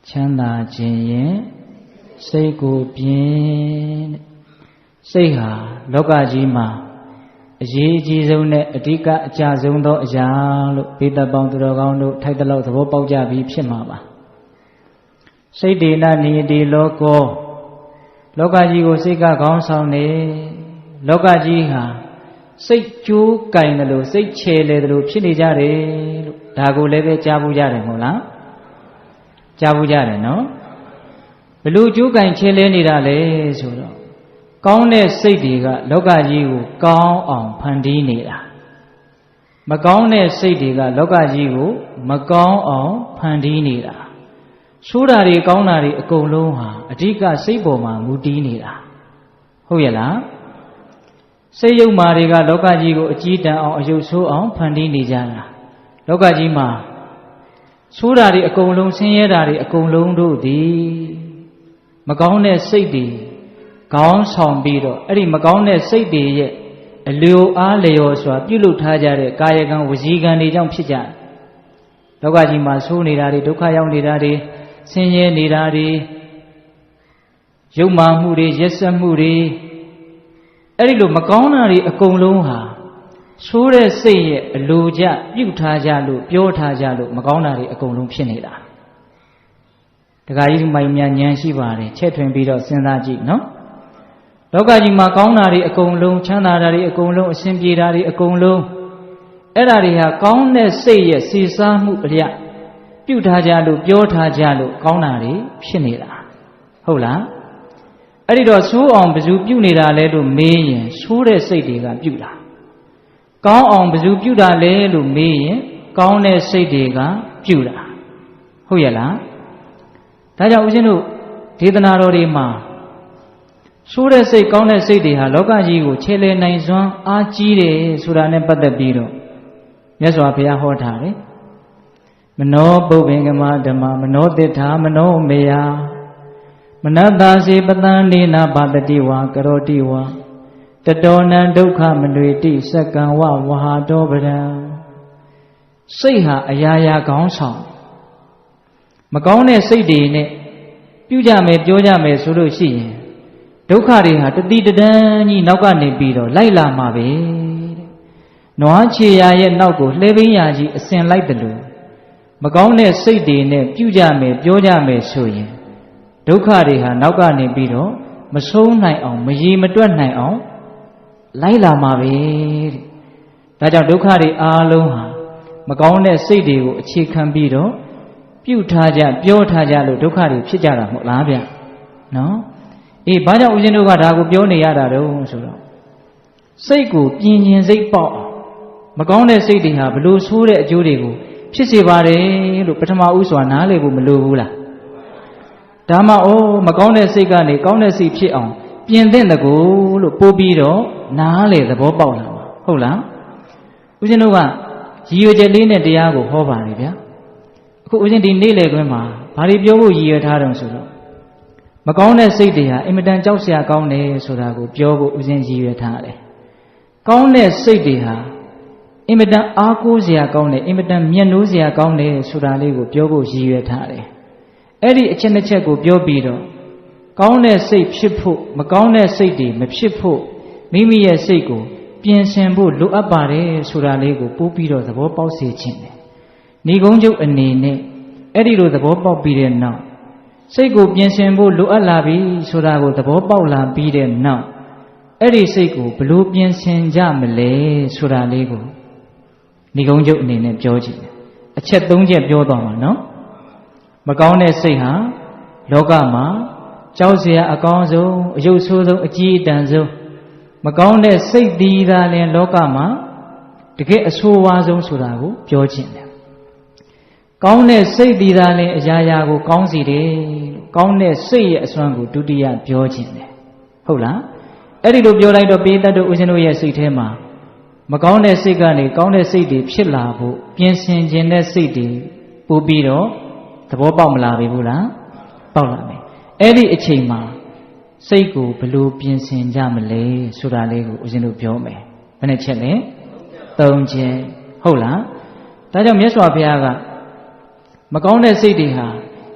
ချမ်းသာခြင်းရင်စိတ်ကိုပြင်းစိတ်ဟာလောကကြီးမှာအရေးအကြီးဆုံးနဲ့အဓိကအကျဆုံးသောအရာလို့ဘေးသက်ပေါင်းသူတော်ကောင်းတို့ထိုက်တလောက်သဘောပေါက်ကြပြီးဖြစ်မှာပါစိတ်ဒေနနိယတိလောကောလောကကြီးကိုစိတ်ကခေါင်းဆောင်နေလောကကြီးဟာစိတ်ကြိုးကင်တယ်လို့စိတ်ချယ်လေတယ်လို့ဖြစ်နေကြတယ်လို့ဒါကိုလည်းပဲကြားဘူးကြတယ်မဟုတ်လားကြားဘူးကြတယ်နော်ဘယ်လိုကြိုးကင်ချယ်လဲနေတာလဲဆိုတော့ကောင်းတဲ့စိတ်တွေကလောကကြီးကိုကောင်းအောင်ဖန်တီးနေတာမကောင်းတဲ့စိတ်တွေကလောကကြီးကိုမကောင်းအောင်ဖန်တီးနေတာဆိုးတာတွေကောင်းတာတွေအကုန်လုံးဟာအဓိကစိတ်ပေါ်မှာမူတည်နေတာဟုတ်ရဲ့လားစိတ်ယုံမာတွေကလောကကြီးကိုအကြီးတန်းအောင်အယုတ်ဆိုးအောင်ဖန်တီးနေကြတာလောကကြီးမှာဆိုးတာတွေအကုန်လုံးဆင်းရဲတာတွေအကုန်လုံးတို့သည်မကောင်းတဲ့စိတ်တွေကောင်းဆောင်ပြီးတော့အဲ့ဒီမကောင်းတဲ့စိတ်တွေရဲ့အလျော်အားလျော်စွာပြုလုပ်ထားကြတဲ့ကာယကံဝစီကံတွေကြောင့်ဖြစ်ကြတယ်လောကကြီးမှာဆိုးနေတာတွေဒုက္ခရောက်နေတာတွေဆင်းရဲနေတာတွေယုံမာမှုတွေရက်စက်မှုတွေအဲ့ဒီလိုမကောင်းတာတွေအကုန်လုံးဟာဆိုးတဲ့စိတ်ရဲ့အလိုကျပြုထားကြလို့ပြောထားကြလို့မကောင်းတာတွေအကုန်လုံးဖြစ်နေတာတခါကြီးမိုင်များဉာဏ်ရှိပါတယ်ချက်ထွင်ပြီးတော့စဉ်းစားကြည့်နော်လောကကြီးမှာကောင်းတာတွေအကုန်လုံးချမ်းသာတာတွေအကုန်လုံးအစဉ်ပြေတာတွေအကုန်လုံးအဲ့ဒါတွေဟာကောင်းတဲ့စိတ်ရဲ့စီစားမှုအလျက်ပြုထားကြလို့ပြောထားကြလို့ကောင်းတာတွေဖြစ်နေတာဟုတ်လားအဲ့ဒီတော့ဆိုးအောင်ဘယ်သူပြုနေတာလဲလို့မေးရင်ဆိုးတဲ့စိတ်တွေကပြုတာကောင်းအောင်ဘယ်သူပြုတာလဲလို့မေးရင်ကောင်းတဲ့စိတ်တွေကပြုတာဟုတ်ရဲ့လားဒါကြောင့်ဦးဇင်းတို့ဒေသနာတော်တွေမှာဆိုးတဲ့စိတ်ကောင်းတဲ့စိတ်တွေဟာလောကကြီးကိုခြေလှယ်နိုင်စွမ်းအားကြီးတယ်ဆိုတာနဲ့ပတ်သက်ပြီးတော့မြတ်စွာဘုရားဟောထားတယ်မနောပုပ္ပင်ကမဓမ္မမနောတိထာမနောမေယမနတ္တာစေပတံနေနာဘာတတိဝါကရောတိဝါတတောနံဒုက္ခမနွေတိစက္ကံဝဝဟာတောပရံစိတ်ဟာအရာရာကောင်းဆောင်မကောင်းတဲ့စိတ်တွေနဲ့ပြုကြမယ်ပြောကြမယ်ဆိုလို့ရှိရင်ဒုက္ခတွေဟာတတိတဒန်းကြီးနောက်ကနေပြီးတော့လိုက်လာမှာပဲတဲ့နွားခြေရာရဲ့နောက်ကိုလှဲပင်းရာကြီးအစင်လိုက်တယ်လို့မကောင်းတဲ့စိတ်တွေနဲ့ပြုကြမယ်ပြောကြမယ်ဆိုရင်ဒုက္ခတွေဟာနောက်ကနေပြီးတော့မဆုံးနိုင်အောင်မရေမတွက်နိုင်အောင်လိုက်လာမှာပဲတဲ့ဒါကြောင့်ဒုက္ခတွေအားလုံးဟာမကောင်းတဲ့စိတ်တွေကိုအခြေခံပြီးတော့ပြုထားကြပြောထားကြလို့ဒုက္ခတွေဖြစ်ကြတာမဟုတ်လားဗျနော်အေးဘာကြောင့်ဦးဇင်းတို့ကဒါကိုပြောနေရတာတုံးဆိုတော့စိတ်ကိုပြင်းကျင်စိတ်ပေါက်မကောင်းတဲ့စိတ်တွေဟာဘလို့ဆိုးတဲ့အကျိုးတွေကိုဖြစ်စေပါတယ်လို့ပထမဦးစွာနားလည်ဖို့မလိုဘူးလားဒါမှမကောင်းတဲ့စိတ်ကနေကောင်းတဲ့စိတ်ဖြစ်အောင်ပြင်သင့်တကူလို့ပို့ပြီးတော့နားလေသဘောပေါက်လာမှာဟုတ်လားဦးဇင်းတို့ကရည်ရွယ်ချက်လေးနဲ့တရားကိုဟောပါတယ်ဗျာအခုဦးဇင်းဒီနေ့လေခွင်းမှာဘာတွေပြောဖို့ရည်ရွယ်ထားတယ်ဆိုတော့မကောင်းတဲ့စိတ်တွေဟာအင်မတန်ကြောက်စရာကောင်းတယ်ဆိုတာကိုပြောဖို့ဦးဇင်းရည်ရွယ်ထားတယ်ကောင်းတဲ့စိတ်တွေဟာအင်မတန်အားကိုးစရာကောင်းတယ်အင်မတန်မျက်နှိုးစရာကောင်းတယ်ဆိုတာလေးကိုပြောဖို့ရည်ရွယ်ထားတယ်အဲ့ဒီအချက်နှစ်ချက်ကိုပြောပြီးတော့ကောင်းတဲ့စိတ်ဖြစ်ဖို့မကောင်းတဲ့စိတ်တွေမဖြစ်ဖို့မိမိရဲ့စိတ်ကိုပြင်ဆင်ဖို့လိုအပ်ပါတယ်ဆိုတာလေးကိုပို့ပြီးတော့သဘောပေါက်စေခြင်းတယ်ဏီကုံးချုပ်အနေနဲ့အဲ့ဒီလိုသဘောပေါက်ပြီးတဲ့နောက်စိတ်ကိုပြင်ဆင်ဖို့လိုအပ်လာပြီဆိုတာကိုသဘောပေါက်လာပြီးတဲ့နောက်အဲ့ဒီစိတ်ကိုဘလို့ပြင်ဆင်ကြမလဲဆိုတာလေးကိုဏီကုံးချုပ်အနေနဲ့ပြောကြည့်တယ်အချက်၃ချက်ပြောသွားမှာနော်မကောင်းတဲ့စိတ်ဟာလောကမှာကြောက်စရာအကောင်းဆုံးအယုတ်ဆိုးဆုံးအကြီးအတန်းဆုံးမကောင်းတဲ့စိတ်သီးသာလင်လောကမှာတကယ်အဆိုးဝါးဆုံးဆိုတာကိုပြောခြင်းတယ်ကောင်းတဲ့စိတ်သီးသာလင်အရာရာကိုကောင်းစေတယ်လို့ကောင်းတဲ့စိတ်ရဲ့အစွမ်းကိုဒုတိယပြောခြင်းတယ်ဟုတ်လားအဲ့ဒီလိုပြောလိုက်တော့ပိဋကတ်တို့ဦးဇင်းတို့ရဲ့စိတ်ထဲမှာမကောင်းတဲ့စိတ်ကနေကောင်းတဲ့စိတ်တွေဖြစ်လာဖို့ပြင်ဆင်ခြင်းတဲ့စိတ်တွေပို့ပြီးတော့သဘောပေါက်မလာပြီဘူးလားပေါက်လာမယ်အဲ့ဒီအချိန်မှာစိတ်ကိုဘယ်လိုပြင်ဆင်ကြမလဲဆိုတာလေးကိုဦးဇင်းတို့ပြောမယ်ဘယ်နှချက်လဲ၃ချက်ဟုတ်လားဒါကြောင့်မြတ်စွာဘုရားကမကောင်းတဲ့စိတ်တွေဟာ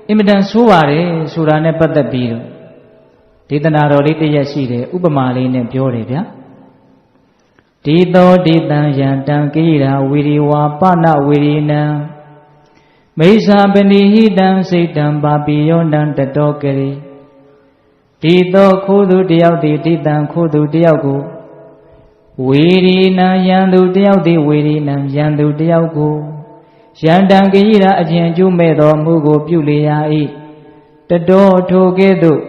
အ အင်မတန်ဆိုးပါတယ်ဆိုတာနဲ့ပတ်သက်ပြီးတော့ဒေသနာတော်လေးတစ်ရက်ရှိတယ်ဥပမာလေးနဲ့ပြောတယ်ဗျာဒီသောဒေတံယံတံကိရာဝီရိဝါပနဝီရိနံမိစ္ဆာပဏိဟိတံစိတ်တံပါပိယောနံတတောကရိဒီသောခိုးသူတယောက်သည်ဒီတံခိုးသူတယောက်ကိုဝီရိနံယံသူတယောက်သည်ဝီရိနံယံသူတယောက်ကိုယံတံကိရာအကျဉ်ကျုမဲ့သောမှုကိုပြုလေရ၏တတောထိုကဲ့သို့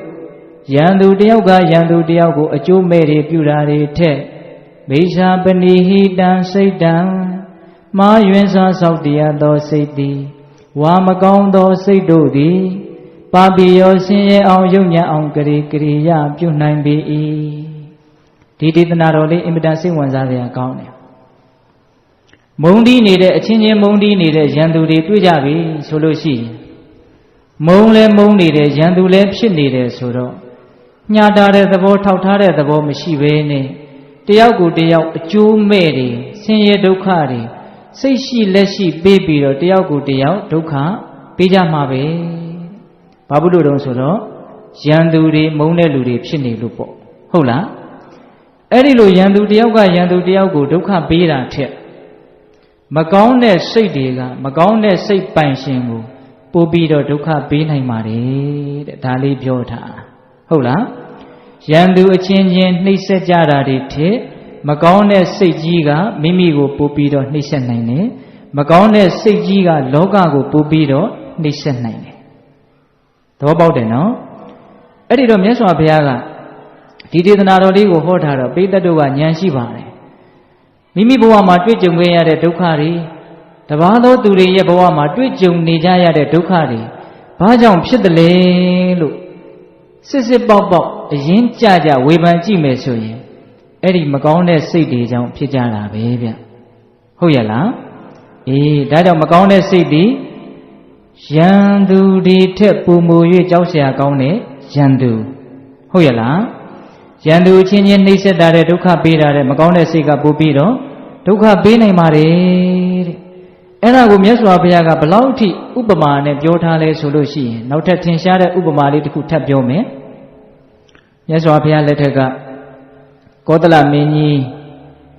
ယံသူတယောက်ကယံသူတယောက်ကိုအကျိုးမဲ့တွေပြုတာတွေထက်မိစ္ဆာပဏိဟိတံစိတ်တံမာယွင်စွာဆောက်တည်သောစိတ်သည်ဝါမကောင်းသောစိတ်တို့သည်ပါပိယောဆင်းရဲအောင်ယုံညံ့အောင်ကရိကရိယပြုနိုင်ပေ၏ဒီဒေသနာတော်လေးအင်မတန်စိတ်ဝင်စားစရာကောင်းတယ်မုံတီးနေတဲ့အချင်းချင်းမုံတီးနေတဲ့ရန်သူတွေတွေ့ကြပြီဆိုလို့ရှိရင်မုံလဲမုံနေတဲ့ရန်သူလဲဖြစ်နေတယ်ဆိုတော့ညှာတာတဲ့သဘောထောက်ထားတဲ့သဘောမရှိဘဲနဲ့တယောက်ကိုတယောက်အကျိုးမဲ့တွေဆင်းရဲဒုက္ခတွေစိတ်ရှိလက်ရှိပေးပြီးတော့တယောက်ကိုတယောက်ဒုက္ခပေးကြမှာပဲဘာဖြစ်လို့တုံးဆိုတော့ရန်သူတွေမုန်းတဲ့လူတွေဖြစ်နေလို့ပေါ့ဟုတ်လားအဲ့ဒီလိုရန်သူတယောက်ကရန်သူတယောက်ကိုဒုက္ခပေးတာထက်မကောင်းတဲ့စိတ်တွေကမကောင်းတဲ့စိတ်ပိုင်ရှင်ကိုပို့ပြီးတော့ဒုက္ခပေးနိုင်ပါတယ်တဲ့ဒါလေးပြောထားဟုတ်လားရန်သူအချင်းချင်းနှိမ့်ဆက်ကြတာတွေထက်မကောင်းတဲ့စိတ်ကြီးကမိမိကိုပို့ပြီးတော့နှိမ့်ဆက်နိုင်တယ်မကောင်းတဲ့စိတ်ကြီးကလောကကိုပို့ပြီးတော့နှိမ့်ဆက်နိုင်တယ်သဘောပေါက်တယ်နော်အဲ့ဒီတော့မြတ်စွာဘုရားကဒီဒေသနာတော်လေးကိုဟောထားတော့ပိဋကတ်တို့ကဉာဏ်ရှိပါတယ်မိမိဘဝမှာတွေ့ကြုံခဲ့ရတဲ့ဒုက္ခတွေတပါးသောသူတွေရဲ့ဘဝမှာတွေ့ကြုံနေကြရတဲ့ဒုက္ခတွေဘာကြောင့်ဖြစ်တယ်လဲလို့စစ်စစ်ပေါက်ပေါက်အရင်ကြကြဝေဖန်ကြည့်မယ်ဆိုရင်အဲ့ဒီမကောင်းတဲ့စိတ်တွေကြောင့်ဖြစ်ကြတာပဲဗျဟုတ်ရဲ့လားအေးဒါကြောင့်မကောင်းတဲ့စိတ်တွေရန်သူတွေထက်ပုံမူ၍ကြောက်เสียကောင်းတဲ့ရန်သူဟုတ်ရဲ့လားရန်သူချင်းချင်းနှိမ့်ဆက်တာတဲ့ဒုက္ခပေးတာတဲ့မကောင်းတဲ့စိတ်ကပို့ပြီးတော့ဒုက္ခပေးနိုင်ပါတယ်တဲ့အဲ့ဒါကိုမြတ်စွာဘုရားကဘလောက်ထိဥပမာနဲ့ပြောထားလဲဆိုလို့ရှိရင်နောက်ထပ်ထင်ရှားတဲ့ဥပမာလေးတစ်ခုထပ်ပြောမယ်မြတ်စွာဘုရားလက်ထက်ကကောသလမင်းကြီး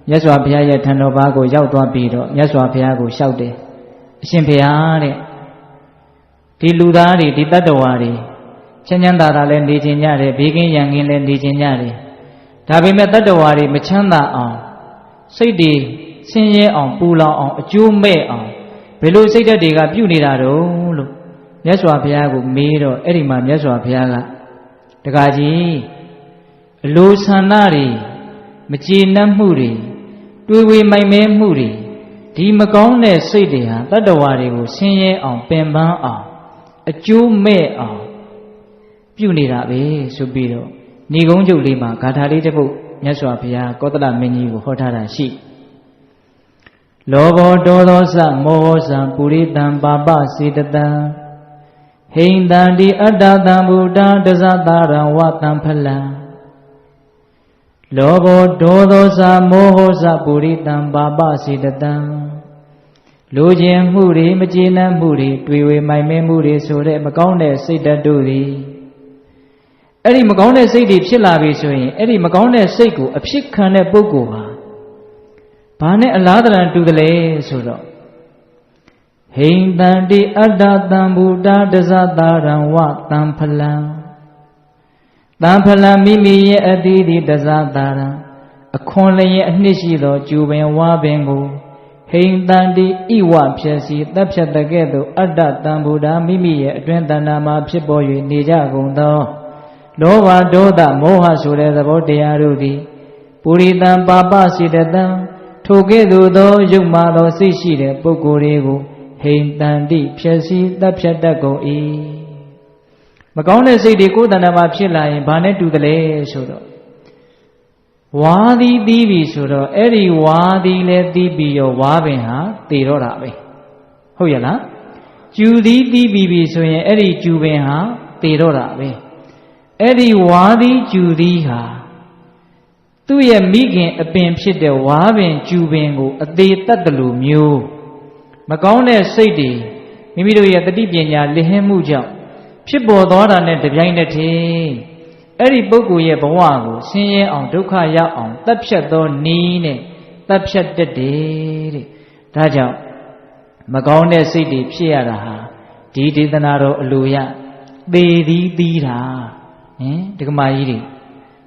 မြတ်စွာဘုရားရဲ့ထံတော်ဘာကိုရောက်သွားပြီးတော့မြတ်စွာဘုရားကိုလျှောက်တယ်အရှင်ဘုရားတဲ့ဒီလူသားတွေဒီတတ္တဝါတွေချမ်းချမ်းသာသာလည်းနေခြင်းကြတယ်ဘေးကင်းရန်ကင်းလည်းနေခြင်းကြတယ်ဒါပေမဲ့တတ္တဝါတွေမချမ်းသာအောင်စိတ်တွေဆင်းရဲအောင်ပူလောင်အောင်အကျိုးမဲ့အောင်ဘယ်လိုစိတ်ဓာတ်တွေကပြုနေတာတော့လို့မြတ်စွာဘုရားကိုမေးတော့အဲ့ဒီမှာမြတ်စွာဘုရားကတကားကြီးအလိုဆန္ဒတွေမကျေနပ်မှုတွေတွေးဝေမိုင်မဲမှုတွေဒီမကောင်းတဲ့စိတ်တွေဟာတတ္တဝါတွေကိုဆင်းရဲအောင်ပင်ပန်းအောင်အကျိုးမဲ့အောင်ပြုနေတာပဲဆိုပြီးတော့ဏိဂုံးကျုပ်လေးမှာဂါထာလေးတစ်ပုဒ်မြတ်စွာဘုရားကောသလမင်းကြီးကိုဟောထားတာရှိလောဘောဒေါသောစမောဟစံပုရိတံပါပစေတတံဟိန္တံတိအတ္တတံဗုဒ္ဓတဇတာရံဝတံဖလံလောဘောဒေါသောစမောဟစပုရိတံပါပစေတတံလူချင်းမှုတွေမကျေနပ်မှုတွေတွေ့ဝေမိုင်မဲမှုတွေဆိုတဲ့မကောင်းတဲ့စိတ်ဓာတ်တို့သည်အဲ့ဒီမကောင်းတဲ့စိတ်တွေဖြစ်လာပြီဆိုရင်အဲ့ဒီမကောင်းတဲ့စိတ်ကိုအဖြစ်ခံတဲ့ပုဂ္ဂိုလ်ဟာဘာနဲ့အလားတရံတူတယ်လဲဆိုတော့ဟိန္တံတိအတ္တတံဗုဒ္ဓတဇတာရံဝတံဖလံတံဖလံမိမိရဲ့အတိတိတဇတာရံအခွန်လျင်အနှစ်ရှိသောကျူပင်ဝါပင်ကိုဟိန္တံတိဣဝဖြည့်စီတပ်ဖြတ်တဲ့ကဲ့သို့အတ္တတံဗုဒ္ဓမိမိရဲ့အတွင်းတဏ္ဍာမှာဖြစ်ပေါ်၍နေကြကုန်သောလောဘဒေါသမောဟဆိုတဲ့သဘောတရားတို့သည်ပုရိသံပါပစေတတံထိုကဲ့သို့သောယုတ်မာသောစိတ်ရှိတဲ့ပုဂ္ဂိုလ်တွေကိုဟိန္တံတိဖြည့်စီတပ်ဖြတ်တတ်ကုန်၏မကောင်းတဲ့စိတ်တွေကိုယ်တဏ္ဍာမှာဖြစ်လာရင်ဘာနဲ့တူတယ်လဲဆိုတော့ဝါသည်သီးပြီဆိုတော့အဲ့ဒီဝါသည်လည်းသီးပြီးရောဝါပင်ဟာတည်တော့တာပဲဟုတ်ရဲ့လားကျူသည်သီးပြီးပြီဆိုရင်အဲ့ဒီကျူပင်ဟာတည်တော့တာပဲအဲ့ဒီဝါသည်ကျူသည်ဟာသူ့ရဲ့မိခင်အပင်ဖြစ်တဲ့ဝါပင်ကျူပင်ကိုအသေးတတ်တယ်လို့မျိုးမကောင်းတဲ့စိတ်တွေမိမိတို့ရဲ့တတိပညာလစ်ဟင်းမှုကြောင့် ဖြစ်ပေါ်သွားတာနဲ့တပြိုင်နက်တည်းအဲ့ဒီပုဂ္ဂိုလ်ရဲ့ဘဝကိုဆင်းရဲအောင်ဒုက္ခရောက်အောင်တပ်ဖြတ်သောနည်းနဲ့တပ်ဖြတ်တတ်တယ်တဲ့ဒါကြောင့်မကောင်းတဲ့စိတ်တွေဖြစ်ရတာဟာဒီဒေသနာတော်အလိုရသေသည်သီးတာဒကမာကြီးတွေ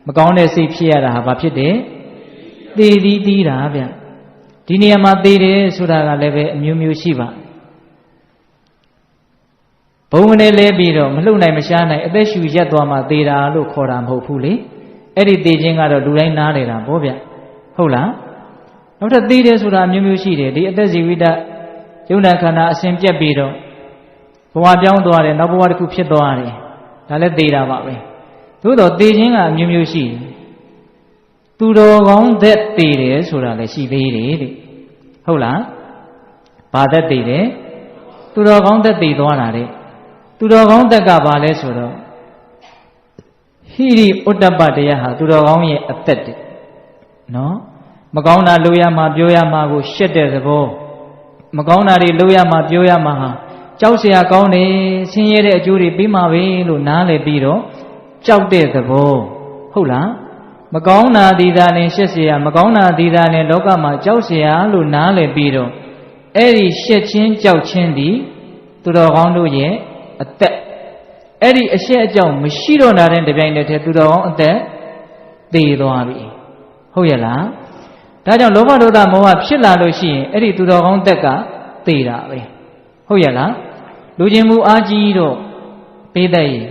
မကောင်းတဲ့စိတ်ဖြစ်ရတာဟာဘာဖြစ်တယ်သေသည်သီးတာဗျဒီနေရာမှာသေတယ်ဆိုတာကလည်းပဲအမျိုးမျိုးရှိပါဘုံကနေလဲပြီးတော့မလှုပ်နိုင်မရှားနိုင်အသက်ရှူရက်သွားမှသေတာလို့ခေါ်တာမဟုတ်ဘူးလေအဲ့ဒီသေခြင်းကတော့လူတိုင်းနားနေတာဗောဗျဟုတ်လားနောက်ထပ်သေတယ်ဆိုတာအမျိုးမျိုးရှိတယ်ဒီအသက်ဇီဝိတယုံနာခန္ဓာအစဉ်ပြက်ပြီးတော့ဘဝပြောင်းသွားတယ်နောက်ဘဝတစ်ခုဖြစ်သွားတယ်ဒါလည်းသေတာပါပဲသို့တော့သေခြင်းကအမျိုးမျိုးရှိတယ်သူတော်ကောင်းသက်သေတယ်ဆိုတာလည်းရှိသေးတယ်တဲ့ဟုတ်လားဘာသက်သေတယ်သူတော်ကောင်းသက်သေသွားတာတဲ့သူတော်ကောင်းသက်ကဘာလဲဆိုတော့ဟိရိဥတ္တပတရားဟာသူတော်ကောင်းရဲ့အသက်တည်းနော်မကောင်းတာလုပ်ရမှာပြောရမှာကိုရှက်တဲ့သဘောမကောင်းတာတွေလုပ်ရမှာပြောရမှာဟာကြောက်เสียကောင်းတယ်ဆင်းရဲတဲ့အကျိုးတွေပြီးမှာပဲလို့နားလည်ပြီးတော့ကြောက်တဲ့သဘောဟုတ်လားမကောင်းတာဒီသာနဲ့ရှက်เสียမကောင်းတာဒီသာနဲ့လောကမှာကြောက်เสียလို့နားလည်ပြီးတော့အဲ့ဒီရှက်ချင်းကြောက်ချင်းဒီသူတော်ကောင်းတို့ရဲ့အသက်အဲ့ဒီအရှက်အကြောင်းမရှိတော့တာတဲ့တပြိုင်တည်းသူတော်ကောင်းအသက်သေသွားပြီဟုတ်ရဲ့လားဒါကြောင့်လောဘဒေါသမောဟဖြစ်လာလို့ရှိရင်အဲ့ဒီသူတော်ကောင်းသက်ကသေတာပဲဟုတ်ရဲ့လားလူချင်းမှုအားကြီးတော့ပေးတတ်ရင်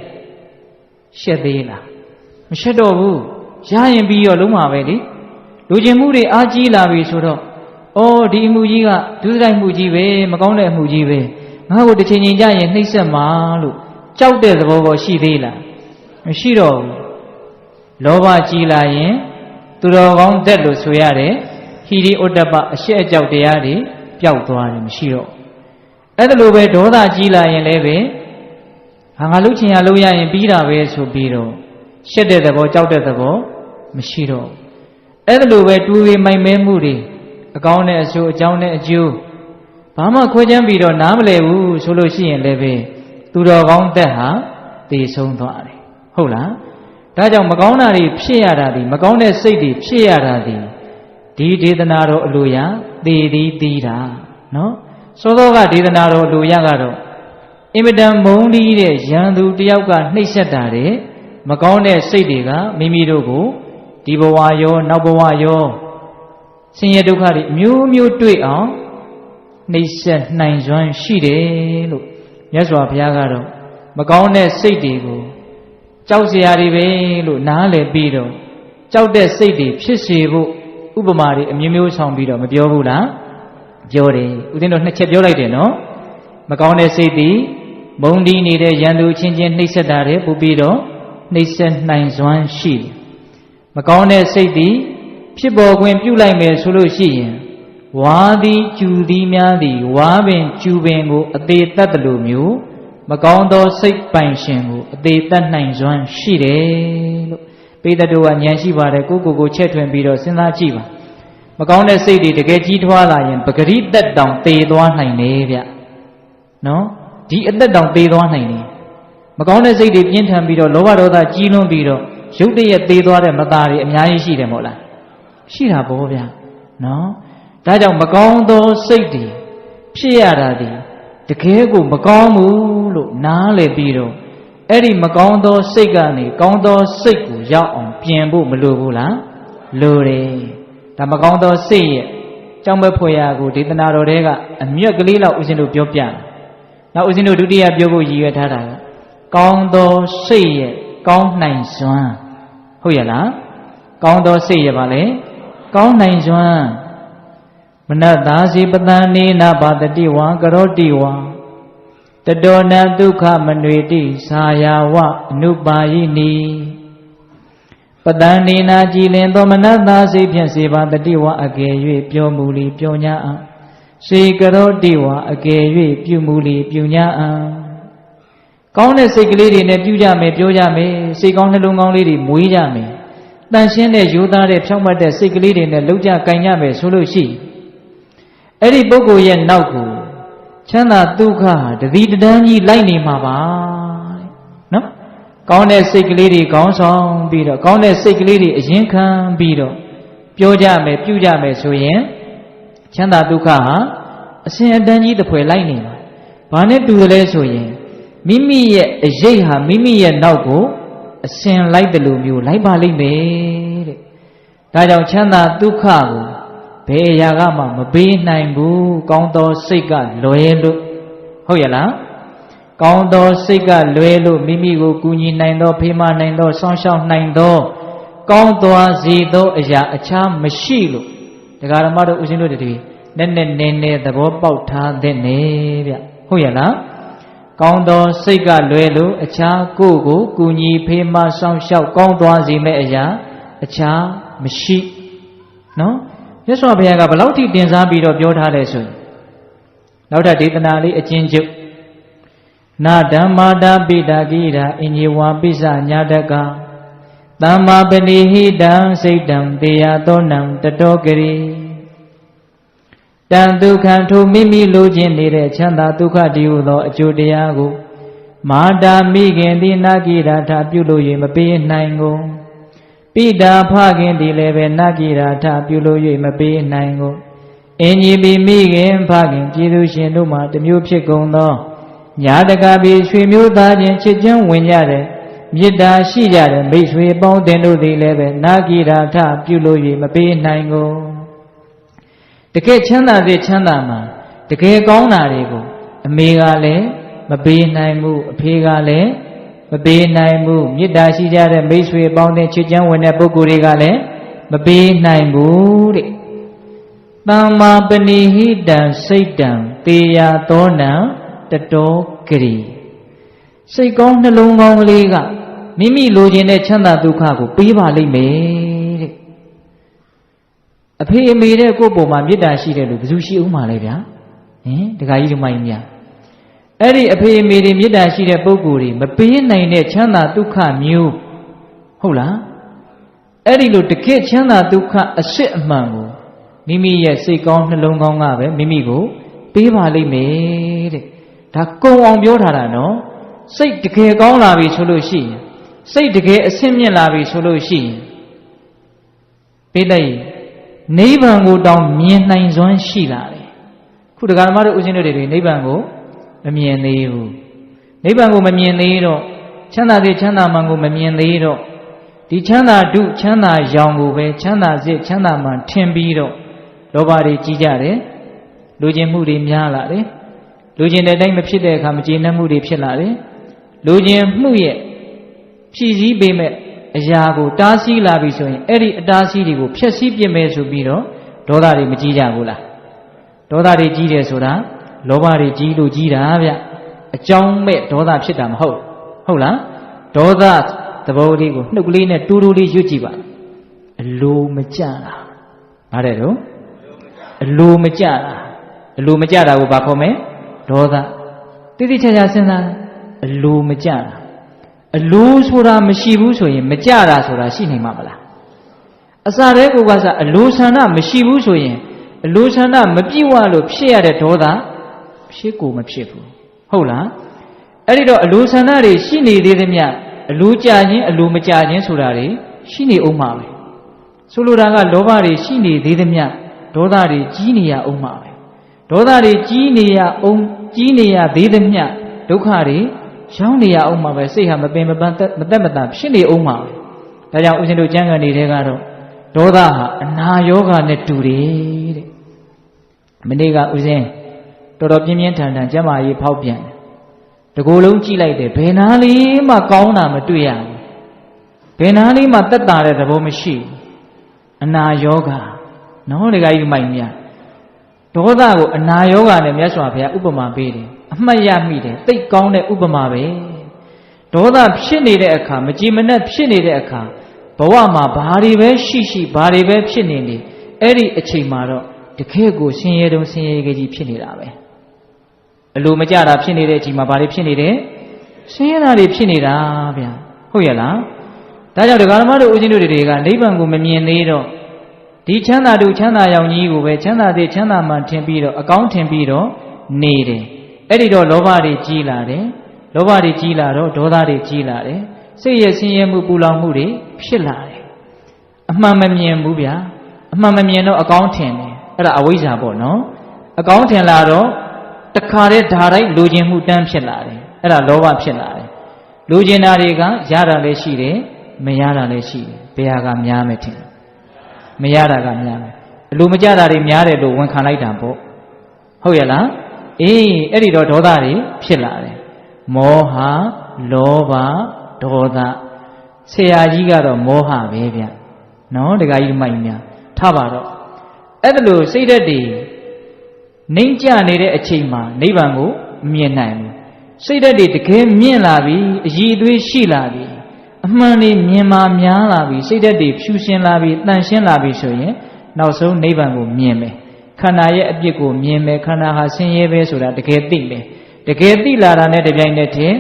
ရှက်သေးလားမရှက်တော့ဘူးရရင်ပြီးတော့လုံးမှာပဲလေလူချင်းမှုတွေအားကြီးလာပြီဆိုတော့အော်ဒီအမှုကြီးကဒုစရိုက်မှုကြီးပဲမကောင်းတဲ့အမှုကြီးပဲငါ့ကိုတစ်ချိန်ချိန်ကြရင်နှိမ့်ဆက်မှာလို့ကြောက်တဲ့သဘောပေါ်ရှိသေးလားမရှိတော့ဘူးလောဘကြီးလာရင်သူတော်ကောင်းသက်လို့ဆိုရတယ်ဟိရိဥတ္တပအရှက်အကြောက်တရားတွေပျောက်သွားတယ်မရှိတော့အဲ့ဒါလိုပဲဒေါသကြီးလာရင်လည်းပဲငါလှုပ်ချင်ရလို့ရရင်ပြီးတာပဲဆိုပြီးတော့ရှက်တဲ့သဘောကြောက်တဲ့သဘောမရှိတော့အဲ့ဒါလိုပဲတူဝေမိုင်မဲမှုတွေအကောင်းနဲ့အဆိုးအကြောင်းနဲ့အကျိုးဘာမှခွဲခြမ်းပြီးတော့နားမလည်ဘူးဆိုလို့ရှိရင်လည်းပဲသူတော်ကောင်းသက်ဟာသေဆုံးသွားတယ်ဟုတ်လားဒါကြောင့်မကောင်းတာတွေဖြစ်ရတာဒီမကောင်းတဲ့စိတ်တွေဖြစ်ရတာဒီဒီဒေသနာတော်အလိုရသေသည်သီးတာနော်စောစောကဒေသနာတော်အလိုရကတော့အင်မတန်မုန်းတီးတဲ့ရန်သူတယောက်ကနှိပ်စက်တာတဲ့မကောင်းတဲ့စိတ်တွေကမိမိတို့ကိုဒီဘဝရောနောက်ဘဝရောဆင်းရဲဒုက္ခတွေအမျိုးမျိုးတွေ့အောင်နှိပ်စက်နိုင်စွမ်းရှိတယ်လို့မြတ်စွာဘုရားကတော့မကောင်းတဲ့စိတ်တွေကိုကြောက်စရာတွေပဲလို့နားလည်ပြီးတော့ကြောက်တဲ့စိတ်တွေဖြစ်စေဖို့ဥပမာတွေအမျိုးမျိုးဆောင်ပြီးတော့မပြောဘူးလားပြောတယ်ဦးဇင်းတို့နှစ်ချက်ပြောလိုက်တယ်နော်မကောင်းတဲ့စိတ်တွေမုန်းတီးနေတဲ့ရန်သူချင်းချင်းနှိပ်စက်တာတွေပူပြီးတော့နှိပ်စက်နိုင်စွမ်းရှိတယ်မကောင်းတဲ့စိတ်တွေဖြစ်ပေါ်ခွင့်ပြုလိုက်မယ်ဆိုလို့ရှိရင်ဝါသည်ကျူသည်များသည်ဝါပင်ကျူပင်ကိုအသေးတတ်တယ်လို့မျိုးမကောင်းသောစိတ်ပိုင်ရှင်ကိုအသေးတတ်နိုင်စွမ်းရှိတယ်လို့ပိဿတုကဉာဏ်ရှိပါတယ်ကိုချက်ထွင်ပြီးတော့စဉ်းစားကြည့်ပါမကောင်းတဲ့စိတ်တွေတကယ်ကြီးထွားလာရင်ပဂရိသက်တောင်သေသွားနိုင်တယ်ဗျနော်ဒီအသက်တောင်သေသွားနိုင်တယ်မကောင်းတဲ့စိတ်တွေပြင်းထန်ပြီးတော့လောဘဒေါသကြီးလွန်းပြီးတော့ရုပ်တရက်သေသွားတဲ့မသားတွေအများကြီးရှိတယ်မဟုတ်လားရှိတာပေါ့ဗျနော်ဒါကြောင့်မကောင်းသောစိတ်တွေဖြစ်ရတာဒီတကယ်ကိုမကောင်းဘူးလို့နားလည်ပြီးတော့အဲ့ဒီမကောင်းသောစိတ်ကနေကောင်းသောစိတ်ကိုရောက်အောင်ပြင်ဖို့မလိုဘူးလားလိုတယ်ဒါမကောင်းသောစိတ်ရဲ့ကြောင့်ပဲဖွယ်ရာကိုဒေသနာတော်တွေကအမြတ်ကလေးလောက်ဦးဇင်းတို့ပြောပြတယ်နောက်ဦးဇင်းတို့ဒုတိယပြောဖို့ရည်ရွယ်ထားတာကကောင်းသောစိတ်ရဲ့ကောင်းနိုင်စွမ်းဟုတ်ရဲ့လားကောင်းသောစိတ်ရဲ့ပါလေကောင်းနိုင်စွမ်းမနတ္တာစီပတန်နေနာဘာတတိဝံကရောတိဝံတတောနဒုက္ခမနွေတိသာယာဝအနုပါယိနိပတန်နေနာကြည်လင်သောမနတ္တာစိတ်ဖြင့်စေပါတတိဝံအကယ်၍ပြောမူလီပြောညာအံစေကရောတိဝံအကယ်၍ပြုမူလီပြုညာအံကောင်းတဲ့စိတ်ကလေးတွေနဲ့ပြုကြမယ်ပြောကြမယ်စိတ်ကောင်းနှလုံးကောင်းလေးတွေမွေးကြမယ်တန်ရှင်းတဲ့ရိုးသားတဲ့ဖြောင့်မတ်တဲ့စိတ်ကလေးတွေနဲ့လှုပ်ကြကင်ကြမယ်ဆိုလို့ရှိအဲ့ဒီပုဂ္ဂိုလ်ရဲ့နောက်ကိုချမ်းသာဒုက္ခတတိတန်းကြီးလိုက်နေမှာပါ ကောင်းတဲ့စိတ်ကလေးတွေခေါင်းဆောင်ပြီးတော့ကောင်းတဲ့စိတ်ကလေးတွေအရင်ခံပြီးတော့ပြောကြမယ်ပြုကြမယ်ဆိုရင်ချမ်းသာဒုက္ခဟာအစဉ်အတန်းကြီးတစ်ဖွဲ့လိုက်နေမှာဘာနဲ့တူတယ်လဲဆိုရင်မိမိရဲ့အရေးဟာမိမိရဲ့နောက်ကိုအစဉ်လိုက်တယ်လို့မျိုးလိုက်ပါလိမ့်မယ်တဲ့ဒါကြောင့်ချမ်းသာဒုက္ခကိုဘယ်အရာကမှမပေးနိုင်ဘူးကောင်းသောစိတ်ကလွယ်လို့ဟုတ်ရဲ့လားကောင်းသောစိတ်ကလွယ်လို့မိမိကိုကူညီနိုင်သောဖေးမနိုင်သောစောင့်ရှောက်နိုင်သောကောင်းသွားစေသောအရာအခြားမရှိလို့တရားဓမ္မတို့ဦးဇင်းတို့တွေနည်းနည်းသဘောပေါက်ထားတဲ့နေဗျဟုတ်ရဲ့လားကောင်းသောစိတ်ကလွယ်လို့အခြားကိုယ်ကိုကူညီဖေးမစောင့်ရှောက်ကောင်းသွားစေမယ့်အရာအခြားမရှိနော်မြတ်စွာဘုရားကဘယ်လောက်ထိတင်စားပြီးတော့ပြောထားလဲဆိုရင်နောက်ထပ်ဒေသနာလေးအကျဉ်းချုပ်နာဓမ္မာတာပိတာကိရာအင်ညေဝါပိစညာတကသမ္မာပတိဟိတံစိတ်တံတေယသောနံတတောကရိတံဒုက္ခံထိုမိမိလိုချင်နေတဲ့ချမ်းသာဒုက္ခတည်းဟုသောအကျိုးတရားကိုမာတာမိခင်သည်နာကိရာထပြုလို့၍မပေးနိုင်ကုန်ပိတာဖခင်သည်လည်းပဲနာကိရာထပြုလို့၍မပေးနိုင်ကုန်အင်ကြီးပြီးမိခင်ဖခင်ကျေးဇူးရှင်တို့မှာတမျိုးဖြစ်ကုန်သောညာတကာပြီးရွှေမျိုးသားချင်းချစ်ချင်းဝင်ကြတဲ့မေတ္တာရှိကြတဲ့မိတ်ဆွေပေါင်းတင်တို့သည်လည်းပဲနာကိရာထပြုလို့၍မပေးနိုင်ကုန်တကယ်ချမ်းသာစေချမ်းသာမှာတကယ်ကောင်းတာတွေကိုအမေကလည်းမပေးနိုင်ဘူးအဖေကလည်းမပေးနိုင်ဘူးမေတ္တာရှိကြတဲ့မိတ်ဆွေပေါင်းတင်ချစ်ချင်းဝင်တဲ့ပုဂ္ဂိုလ်တွေကလည်းမပေးနိုင်ဘူးတဲ့သမ္မာပဏိဟိတံစိတ်တံတေယသောနံတတောကရိစိတ်ကောင်းနှလုံးကောင်းကလေးကမိမိလိုချင်တဲ့ချမ်းသာဒုက္ခကိုပေးပါလိမ့်မယ်တဲ့အဖေအမေတဲ့ကိုယ့်ပုံမှာမေတ္တာရှိတဲ့လူဘယ်သူရှိဦးမှာလဲဗျာဟင်ဒကာကြီးတို့မိုင်းများအဲ့ဒီအဖေအမေတွေမေတ္တာရှိတဲ့ပုဂ္ဂိုလ်တွေမပေးနိုင်တဲ့ချမ်းသာဒုက္ခမျိုးဟုတ်လားအဲ့ဒီလိုတကယ်ချမ်းသာဒုက္ခအစစ်အမှန်ကိုမိမိရဲ့စိတ်ကောင်းနှလုံးကောင်းကပဲမိမိကိုပေးပါလိမ့်မယ်တဲ့ဒါကုံအောင်ပြောထားတာနော်စိတ်တကယ်ကောင်းလာပြီဆိုလို့ရှိရင်စိတ်တကယ်အဆင့်မြင့်လာပြီဆိုလို့ရှိရင်ပေးလိုက်နိဗ္ဗာန်ကိုတောင်မြင်နိုင်စွမ်းရှိလာတယ်ခုဒကာဓမ္မတို့ဦးဇင်းတို့တွေနိဗ္ဗာန်ကိုမမြင်သေးဘူးနိဗ္ဗာန်ကိုမမြင်သေးတော့ချမ်းသာစေချမ်းသာမှန်ကိုမမြင်သေးတော့ဒီချမ်းသာဒုချမ်းသာရောင်ကိုပဲချမ်းသာစေချမ်းသာမှန်ထင်ပြီးတော့လောဘတွေကြီးကြတယ်လူကျင်မှုတွေများလာတယ်လူကျင်တဲ့အတိုင်းမဖြစ်တဲ့အခါမကျေနပ်မှုတွေဖြစ်လာတယ်လူကျင်မှုရဲ့ဖြည့်ဆည်းပေးမဲ့အရာကိုတားဆီးလာပြီဆိုရင်အဲ့ဒီအတားဆီးတွေကိုဖျက်ဆီးပြစ်မယ်ဆိုပြီးတော့ဒေါသတွေမကြီးကြဘူးလားဒေါသတွေကြီးတယ်ဆိုတာလောဘတွေကြီးလို့ကြီးတာဗျအကြောင်းမဲ့ဒေါသဖြစ်တာမဟုတ်ဟုတ်လားဒေါသသဘောလေးကိုနှုတ်ကလေးနဲ့တူတူလေးရွတ်ကြည့်ပါအလိုမကြတာဗါတဲ့တော့အလိုမကြတာအလိုမကြတာကိုဘာခေါ်မလဲဒေါသတိတိကျကျစဉ်းစားအလိုမကြတာအလိုဆိုတာမရှိဘူးဆိုရင်မကြတာဆိုတာရှိနိုင်မှာမလားအစတည်းကိုကစားအလိုဆန္ဒမရှိဘူးဆိုရင်အလိုဆန္ဒမပြည့်ဝလို့ဖြစ်ရတဲ့ဒေါသဖြစ်ကိုမဖြစ်ဘူးဟုတ်လားအဲ့ဒီတော့အလိုဆန္ဒတွေရှိနေသေးသမျှအလိုကြခြင်းအလိုမကြခြင်းဆိုတာတွေရှိနေအောင်မှာပဲဆိုလိုတာကလောဘတွေရှိနေသေးသမျှဒေါသတွေကြီးနေရအောင်မှာပဲဒေါသတွေကြီးနေရအောင်ကြီးနေရသေးသမျှဒုက္ခတွေရောင်းနေရအောင်မှာပဲစိတ်ဟာမပင်မပန်းမသက်မတန်ဖြစ်နေအောင်မှာပဲဒါကြောင့်ဦးဇင်းတို့ကျမ်းဂန်နေတဲ့ကတော့ဒေါသဟာအနာယောဂနဲ့တူတယ်တဲ့မနေ့ကဦးဇင်းတော်တော်ပြင်းပြင်းထန်ထန်ကျမ်းမာရေးဖောက်ပြန်တယ်တကိုယ်လုံးကြည့်လိုက်တယ်ဘယ်နာလေးမှကောင်းတာမတွေ့ရဘူးဘယ်နာလေးမှသက်သာတဲ့သဘောမရှိဘူးအနာယောဂနော်ဒကာကြီးမိုက်မြဒေါသကိုအနာယောဂနဲ့မြတ်စွာဘုရားဥပမာပေးတယ်အမှတ်ရမိတယ်သိကောင်းတဲ့ဥပမာပဲဒေါသဖြစ်နေတဲ့အခါမကြည်မနှက်ဖြစ်နေတဲ့အခါဘဝမှာဘာတွေပဲရှိဘာတွေပဲဖြစ်နေနေအဲ့ဒီအချိန်မှာတော့တခဲကိုဆင်းရဲတုံးဆင်းရဲကြီးဖြစ်နေတာပဲအလိုမကြတာဖြစ်နေတဲ့အချိန်မှာဘာတွေဖြစ်နေတယ်ဆင်းရဲတာတွေဖြစ်နေတာဗျာဟုတ်ရဲ့လားဒါကြောင့်ဒကာဓမ္မတို့ဦးဇင်းတို့တွေကနိဗ္ဗာန်ကိုမမြင်သေးတော့ဒီချမ်းသာတို့ချမ်းသာရောင်ကြီးကိုပဲချမ်းသာသေးချမ်းသာမှထင်ပြီးတော့အကောင်းထင်ပြီးတော့နေတယ်အဲ့ဒီတော့လောဘတွေကြီးလာတယ်လောဘတွေကြီးလာတော့ဒေါသတွေကြီးလာတယ် စိတ်ရဲ့ဆင်းရဲမှုပူလောင်မှုတွေဖြစ်လာတယ်အမှန်မမြင်ဘူးဗျာအမှန်မမြင်တော့အကောင်းထင်တယ်အဲ့ဒါအဝိဇ္ဇာပေါ့နော်အကောင်းထင်လာတော့တခါတည်းဓာတိုက်လိုချင်မှုတန်းဖြစ်လာတယ်အဲ့ဒါလောဘဖြစ်လာတယ်လိုချင်တာတွေကရတာလည်းရှိတယ်မရတာလည်းရှိတယ်ဘယ်ဟာကများမယ်ထင်မရတာကများမယ်အလိုမကျတာတွေများတယ်လို့ဝန်ခံလိုက်တာပေါ့ဟုတ်ရဲ့လားအေးအဲ့ဒီတော့ဒေါသတွေဖြစ်လာတယ်မောဟလောဘဒေါသဆရာကြီးကတော့မောဟပဲဗျနော်တခါကြီးမိုက်များထားပါတော့အဲ့ဒါလို့စိတ်ဓာတ်တွေနှိမ့်ကျနေတဲ့အချိန်မှာနိဗ္ဗာန်ကိုမြင်နိုင်ဘူးစိတ်ဓာတ်တွေတကယ်မြင့်လာပြီအည်အသွေးရှိလာပြီအမှန်လေးမြင်မာများလာပြီစိတ်ဓာတ်တွေဖြူရှင်လာပြီတန်ရှင်းလာပြီဆိုရင်နောက်ဆုံးနိဗ္ဗာန်ကိုမြင်မယ်ခန္ဓာရဲ့အပြစ်ကိုမြင်မယ်ခန္ဓာဟာဆင်းရဲပဲဆိုတာတကယ်သိမယ်တကယ်သိလာတာနဲ့တပြိုင်နက်တည်း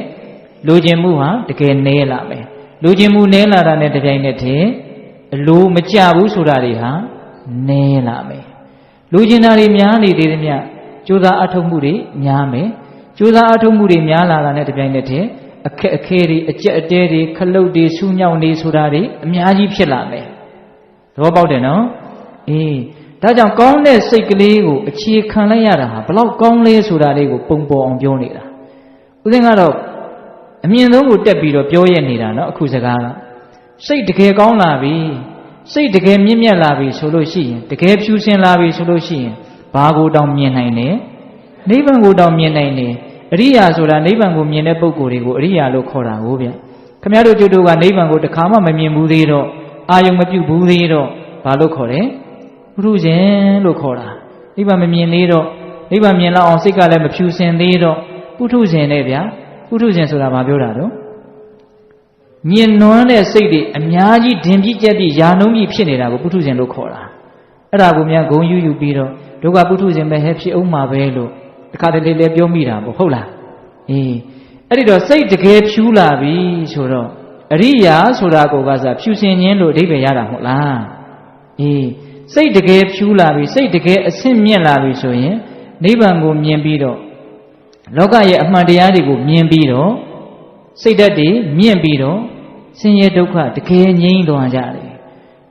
လူကျင်မှုဟာတကယ်နည်းလာမယ်လူကျင်မှုနည်းလာတာနဲ့တပြိုင်နက်တည်းအလိုမကျဘူးဆိုတာတွေဟာနည်းလာမယ်လူကျင်တာတွေများနေသေးတယ်မြတ်ကြိုးစားအထောက်မှုတွေများမယ်ကြိုးစားအထောက်မှုတွေများလာတာနဲ့တပြိုင်နက်တည်းအခက်အခဲတွေအကျက်အတဲတွေခလုတ်တွေဆူးညောင်းတွေဆိုတာတွေအများကြီးဖြစ်လာမယ်သဘောပေါက်တယ်နော်အေးဒါကြောင့်ကောင်းတဲ့စိတ်ကလေးကိုအခြေခံလိုက်ရတာဟာဘလောက်ကောင်းလဲဆိုတာလေးကိုပုံပေါ်အောင်ပြောနေတာဦးဇင်းကတော့အမြင်ဆုံးကိုတက်ပြီးတော့ပြောရနေတာနော်အခုစကားကစိတ်တကယ်ကောင်းလာပြီစိတ်တကယ်မြင့်မြတ်လာပြီဆိုလို့ရှိရင်တကယ်ဖြူစင်လာပြီဆိုလို့ရှိရင်ဘာကိုတောင်မြင်နိုင်လဲနိဗ္ဗာန်ကိုတောင်မြင်နိုင်တယ်အရိယာဆိုတာနိဗ္ဗာန်ကိုမြင်တဲ့ပုဂ္ဂိုလ်တွေကိုအရိယာလို့ခေါ်တာဟုတ်ဗျခင်ဗျားတို့ကျုပ်တို့ကနိဗ္ဗာန်ကိုတခါမှမမြင်ဘူးသေးတော့အာယုံမပြုတ်ဘူးသေးတော့ဘာလို့ခေါ်တယ်ပုထုဇဉ်လို့ခေါ်တာနိဗ္ဗာန်မမြင်သေးတော့နိဗ္ဗာန်မြင်လောက်အောင်စိတ်ကလည်းမဖြူစင်သေးတော့ပုထုဇဉ်နဲ့ဗျာပုထုဇဉ်ဆိုတာဘာပြောတာတော့မြင်နွမ်းတဲ့စိတ်တွေအများကြီးဒင်ပြည့်ကျက်ပြည့်ယာနှုံးပြီးဖြစ်နေတာကိုပုထုဇဉ်လို့ခေါ်တာအဲ့ဒါကိုများဂုံယူပြီးတော့ဒုက္ခပုထုဇဉ်ပဲဟဲ့ဖြစ်အောင်မှာပဲလို့တခါတလေလေပြောမိတာပေါ့ဟုတ်လားအေးအဲ့ဒီတော့စိတ်တကယ်ဖြူလာပြီဆိုတော့အရိယာဆိုတာကိုကစားဖြူစင်ခြင်းလို့အဓိပ္ပာယ်ရတာမဟုတ်လားအေးစိတ်တကယ်ဖြူလာပြီစိတ်တကယ်အဆင့်မြင့်လာပြီဆိုရင်နိဗ္ဗာန်ကိုမြင်ပြီးတော့လောကရဲ့အမှန်တရားတွေကိုမြင်ပြီးတော့စိတ်ဓာတ်တွေမြင့်ပြီးတော့ဆင်းရဲဒုက္ခတကယ်ငြိမ်းသွားကြတယ်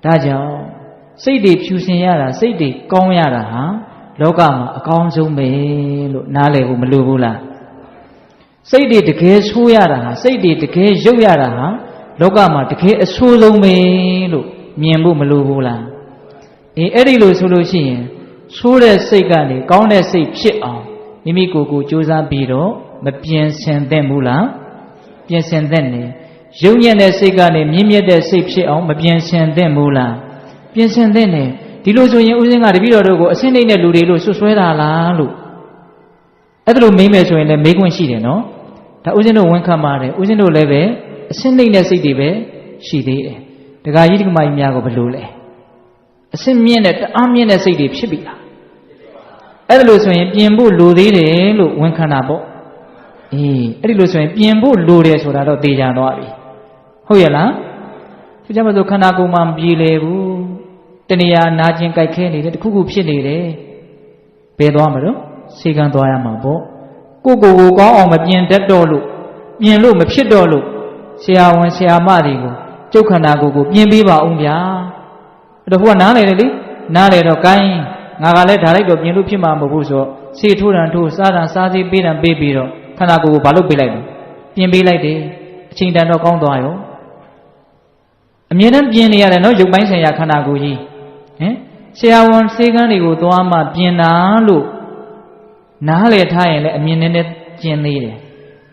ဒါကြောင့်စိတ်တွေဖြူစင်ရတာစိတ်တွေကောင်းရတာဟာလောကမှာအကောင်းဆုံးပဲလို့နားလည်ဖို့မလိုဘူးလားစိတ်တွေတကယ်ဆိုးရတာဟာစိတ်တွေတကယ်ရုပ်ရတာဟာလောကမှာတကယ်အဆိုးဆုံးပဲလို့မြင်ဖို့မလိုဘူးလားအေးအဲ့ဒီလိုဆိုလို့ရှိရင်ဆိုးတဲ့စိတ်ကနေကောင်းတဲ့စိတ်ဖြစ်အောင်မိမိကိုယ်ကိုကြိုးစားပြီးတော့မပြင်ဆင်သင့်ဘူးလားပြင်ဆင်သင့်တယ်ရုပ်ညံ့တဲ့စိတ်ကနေမြင့်မြတ်တဲ့စိတ်ဖြစ်အောင်မပြင်ဆင်သင့်ဘူးလားပြင်ဆင်သင့်တယ်ဒီလိုဆိုရင်ဦးဇင်းကတပည့်တော်တို့ကိုအဆင့်နှိမ့်တဲ့လူတွေလို့ဆွဆွဲတာလားလို့အဲ့ဒါလိုမေးမယ်ဆိုရင်လည်းမေးခွင့်ရှိတယ်နော်ဒါဦးဇင်းတို့ဝန်ခံပါတယ်ဦးဇင်းတို့လည်းပဲအဆင့်နှိမ့်တဲ့စိတ်တွေပဲရှိသေးတယ်ဒကာကြီးဒကာမကြီးများကိုဘယ်လိုလဲအဆင့်မြင့်တဲ့တအားမြင့်တဲ့စိတ်တွေဖြစ်ပြီလားအဲ့ဒါလို့ဆိုရင်ပြင်ဖို့လိုသေးတယ်လို့ဝန်ခံတာပေါ့အေးအဲ့ဒီလို့ဆိုရင်ပြင်ဖို့လိုတယ်ဆိုတာတော့သိကြသွားပြီဟုတ်ရဲ့လားသူကြမလို့ခန္ဓာကိုယ်မှာမပြေလေဘူးတဏှာနာကျင်ကြိုက်ခဲနေတယ်တခုခုဖြစ်နေတယ်ဘယ်သွားမလို့စေကံသွားရမှာပေါ့ကိုကိုကိုကောင်းအောင်မပြင်တတ်တော့လို့ပြင်လို့မဖြစ်တော့လို့ဆရာဝန်ဆရာမတွေကိုကျုပ်ခန္ဓာကိုယ်ကိုပြင်ပေးပါဦးဗျာအဲ့တော့ဟိုကနားလေလေနားလေတော့ gain ငါကလည်းဒါလိုက်တော့ပြင်လို့ဖြစ်မှာမဟုတ်ဘူးဆိုစေထိုးတန်ထိုးစားတန်စားစေးပေးတန်ပေးပြီးတော့ခန္ဓာကိုယ်ကိုဘာလို့ပေးလိုက်လဲပြင်ပေးလိုက်တယ်အချိန်တန်တော့ကောင်းသွားရောအမြဲတမ်းပြင်နေရတယ်နော်ရုပ်ပိုင်းဆိုင်ရာခန္ဓာကိုယ်ကြီးဟင်ဆရာဝန်စေကန်းတွေကိုသွားမှပြင်တာလို့နားလေထားရင်လည်းအမြင်နဲ့ကျင်သေးတယ်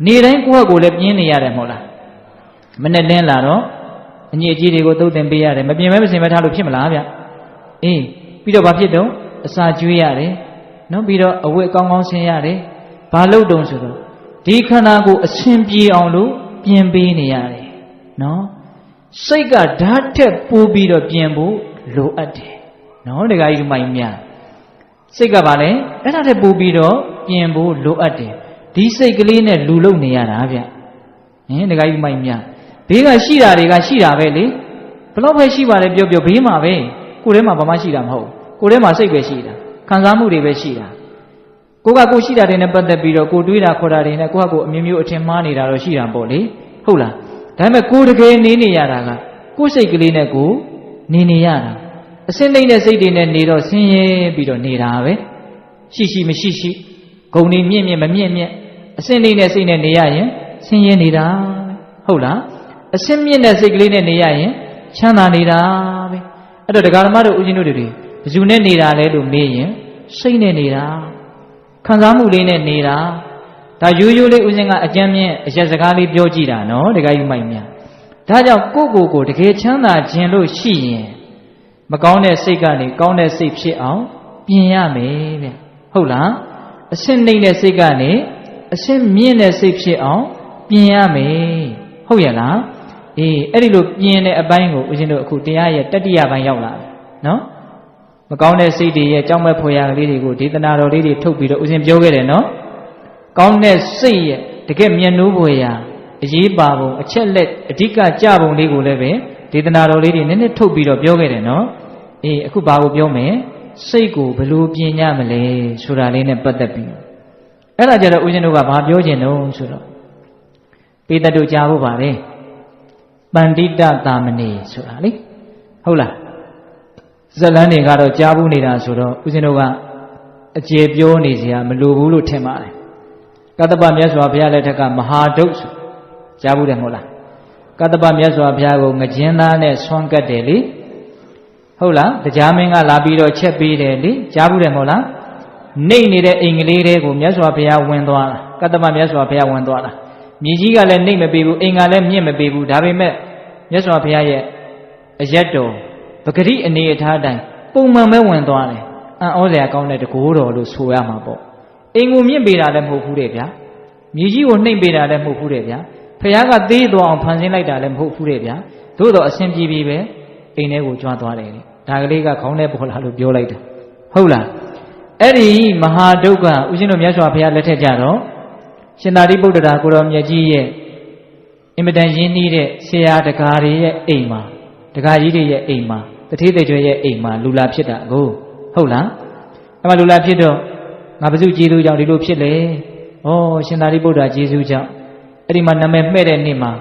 နေတိုင်းကိုယ့်ဟာကိုယ်လည်းပြင်းနေရတယ်မဟုတ်လားမနဲ့လင်းလာတော့အညစ်အကြေးတွေကိုသုတ်သင်ပေးရတယ်မပြင်မဲမစင်မဲထားလို့ဖြစ်မလားဗျအေးပြီးတော့ဘာဖြစ်တော့အစာကျွေးရတယ်နော်ပြီးတော့အဝတ်ကောင်းကောင်းဆင်ရတယ်ဘာလို့တုံးဆိုတော့ဒီခန္ဓာကိုအရှင်ပြေအောင်လို့ပြင်ပေးနေရတယ်နော်စိတ်ကဓာတ်ထက်ပိုပြီးတော့ပြင်ဖို့လိုအပ်တယ်နော်ဒကာကြီးဒီမိုင်းများစိတ်ကဘာလဲအဲ့ဒါထက်ပိုပြီးတော့ပြင်ဖို့လိုအပ်တယ်ဒီစိတ်ကလေးနဲ့လူလုံနေရတာဗျဟင်ဒကာကြီးမိုင်းများဘေးကရှိတာတွေကရှိတာပဲလေဘလို့ပဲရှိပါလေပြောပြောဘေးမှာပဲကိုယ်ထဲမှာဘာမှရှိတာမဟုတ်ကိုယ်ထဲမှာစိတ်ပဲရှိတာခံစားမှုတွေပဲရှိတာကိုကကိုရှိတာတွေနဲ့ပတ်သက်ပြီးတော့ကိုတွေးတာခေါ်တာတွေနဲ့ကိုကကိုအမျိုးမျိုးအထင်မှားနေတာတော့ရှိတာပေါ့လေဟုတ်လားဒါ ဒါပေမဲ့ကိုယ်တကယ်နေရတာကကိုယ်စိတ်ကလေးနဲ့ကိုနေရတာအစင်းသိမ့်တဲ့စိတ်တွေနဲ့နေတော့ဆင်းရဲပြီးတော့နေတာပဲရှိမရှိဂုံနေမြင့်မမြင့်အစင်းသိမ့်တဲ့စိတ်နဲ့နေရရင်ဆင်းရဲနေတာဟုတ်လားအစင်းမြင့်တဲ့စိတ်ကလေးနဲ့နေရရင်ချမ်းသာနေတာပဲအဲ့တော့တရားဓမ္မတို့ဦးဇင်းတို့တွေဘယ်သူနဲ့နေတာလဲလို့မေးရင်စိတ်နဲ့နေတာခံစားမှုလေးနဲ့နေတာဒါရိုးရိုးလေးဦးဇင်းကအကျမ်းမြင့်အရက်စကားလေးပြောကြည့်တာနော်တခါယူမိုက်များဒါကြောင့်ကိုတကယ်ချမ်းသာခြင်းလို့ရှိရင်မကောင်းတဲ့စိတ်ကနေကောင်းတဲ့စိတ်ဖြစ်အောင်ပြင်ရမယ်ဗျဟုတ်လားအဆင့်နှိမ့်တဲ့စိတ်ကနေအဆင့်မြင့်တဲ့စိတ်ဖြစ်အောင်ပြင်ရမယ်ဟုတ်ရဲ့လားအေးအဲ့ဒီလိုပြင်တဲ့အပိုင်းကိုဦးဇင်းတို့အခုတရားရဲ့တတိယပိုင်းရောက်လာတယ်နော်မကောင်းတဲ့စိတ်တွေရဲ့ကြောက်မဲ့ဖွယ်ရာကလေးတွေကိုဒေသနာတော်လေးတွေထုတ်ပြီးတော့ဦးဇင်းပြောခဲ့တယ်နော်ကောင်းတဲ့စိတ်ရဲ့တကယ်မျက်နှိုးဖွယ်ရာအရေးပါပုံအချက်လက်အဓိကကြပုံလေးကိုလည်းပဲဒေသနာတော်လေးတွေနည်းနည်းထုတ်ပြီးတော့ပြောခဲ့တယ်နော်အေးအခုဘာကိုပြောမယ်စိတ်ကိုဘယ်လိုပြင်ရမလဲဆိုတာလေးနဲ့ပတ်သက်ပြီးအဲ့ဒါကြတော့ဦးဇင်းတို့ကဘာပြောချင်တော့ဆိုတော့ပိဋကတို့ကြားဖို့ပါလေပန္တိတသာမဏေဆိုတာလေဟုတ်လားဇလန်းတွေကတော့ကြားဘူးနေတာဆိုတော့ဦးဇင်းတို့ကအကျေပြောနေစရာမလိုဘူးလို့ထင်ပါတယ်ကတ္တပမြတ်စွာဘုရားလက်ထက်ကမဟာဒုတ်ဆိုကြားဘူးတယ်မဟုတ်လားကတ္တပမြတ်စွာဘုရားကိုငကျင်းသားနဲ့ဆွမ်းကတ်တယ်လေဟုတ်လားတရားမင်းကလာပြီးတော့ချက်ပေးတယ်လေကြားဘူးတယ်မဟုတ်လားနှိမ့်နေတဲ့အိမ်ကလေးတွေကိုမြတ်စွာဘုရားဝင်သွားတာကတ္တပမြတ်စွာဘုရားဝင်သွားတာမြေကြီးကလည်းနှိမ့်မပေးဘူးအိမ်ကလည်းမြင့်မပေးဘူးဒါပေမဲ့မြတ်စွာဘုရားရဲ့အရက်တော်ပဂရိအနေအထားတိုင်းပုံမှန်ပဲဝင်သွားတယ်အံ့ဩစရာကောင်းတဲ့တကိုးတော်လို့ဆိုရမှာပေါ့အိမ်ကိုမြင့်ပေးတာလည်းမဟုတ်ဘူးတဲ့ဗျာမြေကြီးကိုနှိမ့်ပေးတာလည်းမဟုတ်ဘူးတဲ့ဗျာဘုရားကသေးသွားအောင်ဖန်ဆင်းလိုက်တာလည်းမဟုတ်ဘူးတဲ့ဗျာသို့တော့အစဉ်ပြေပြေပဲအိမ်ထဲကိုကြွားသွားတယ်လေဒါကလေးကခေါင်းထဲပေါ်လာလို့ပြောလိုက်တာဟုတ်လားအဲ့ဒီမဟာဒုက္ခဦးဇင်းတို့မြတ်စွာဘုရားလက်ထက်ကြတော့ရှင်သာရိပုတ္တရာကိုရောမြတ်ကြီးရဲ့အင်မတန်ရင်းနှီးတဲ့ဆရာတကားတွေရဲ့အိမ်မှာတကားကြီးတွေရဲ့အိမ်မှာတထေးသိကျွဲရဲ့အိမ်မှာလူလာဖြစ်တာကိုဟုတ်လားအဲ့မှာလူလာဖြစ်တော့ငါဘုစုကျေးဇူးကြောင့်ဒီလိုဖြစ်လေဩရှင်သာရိပုတ္တရာကျေးဇူးကြောင့်အဲ့ဒီမှာနာမည်မှဲ့တဲ့နေ့မှာ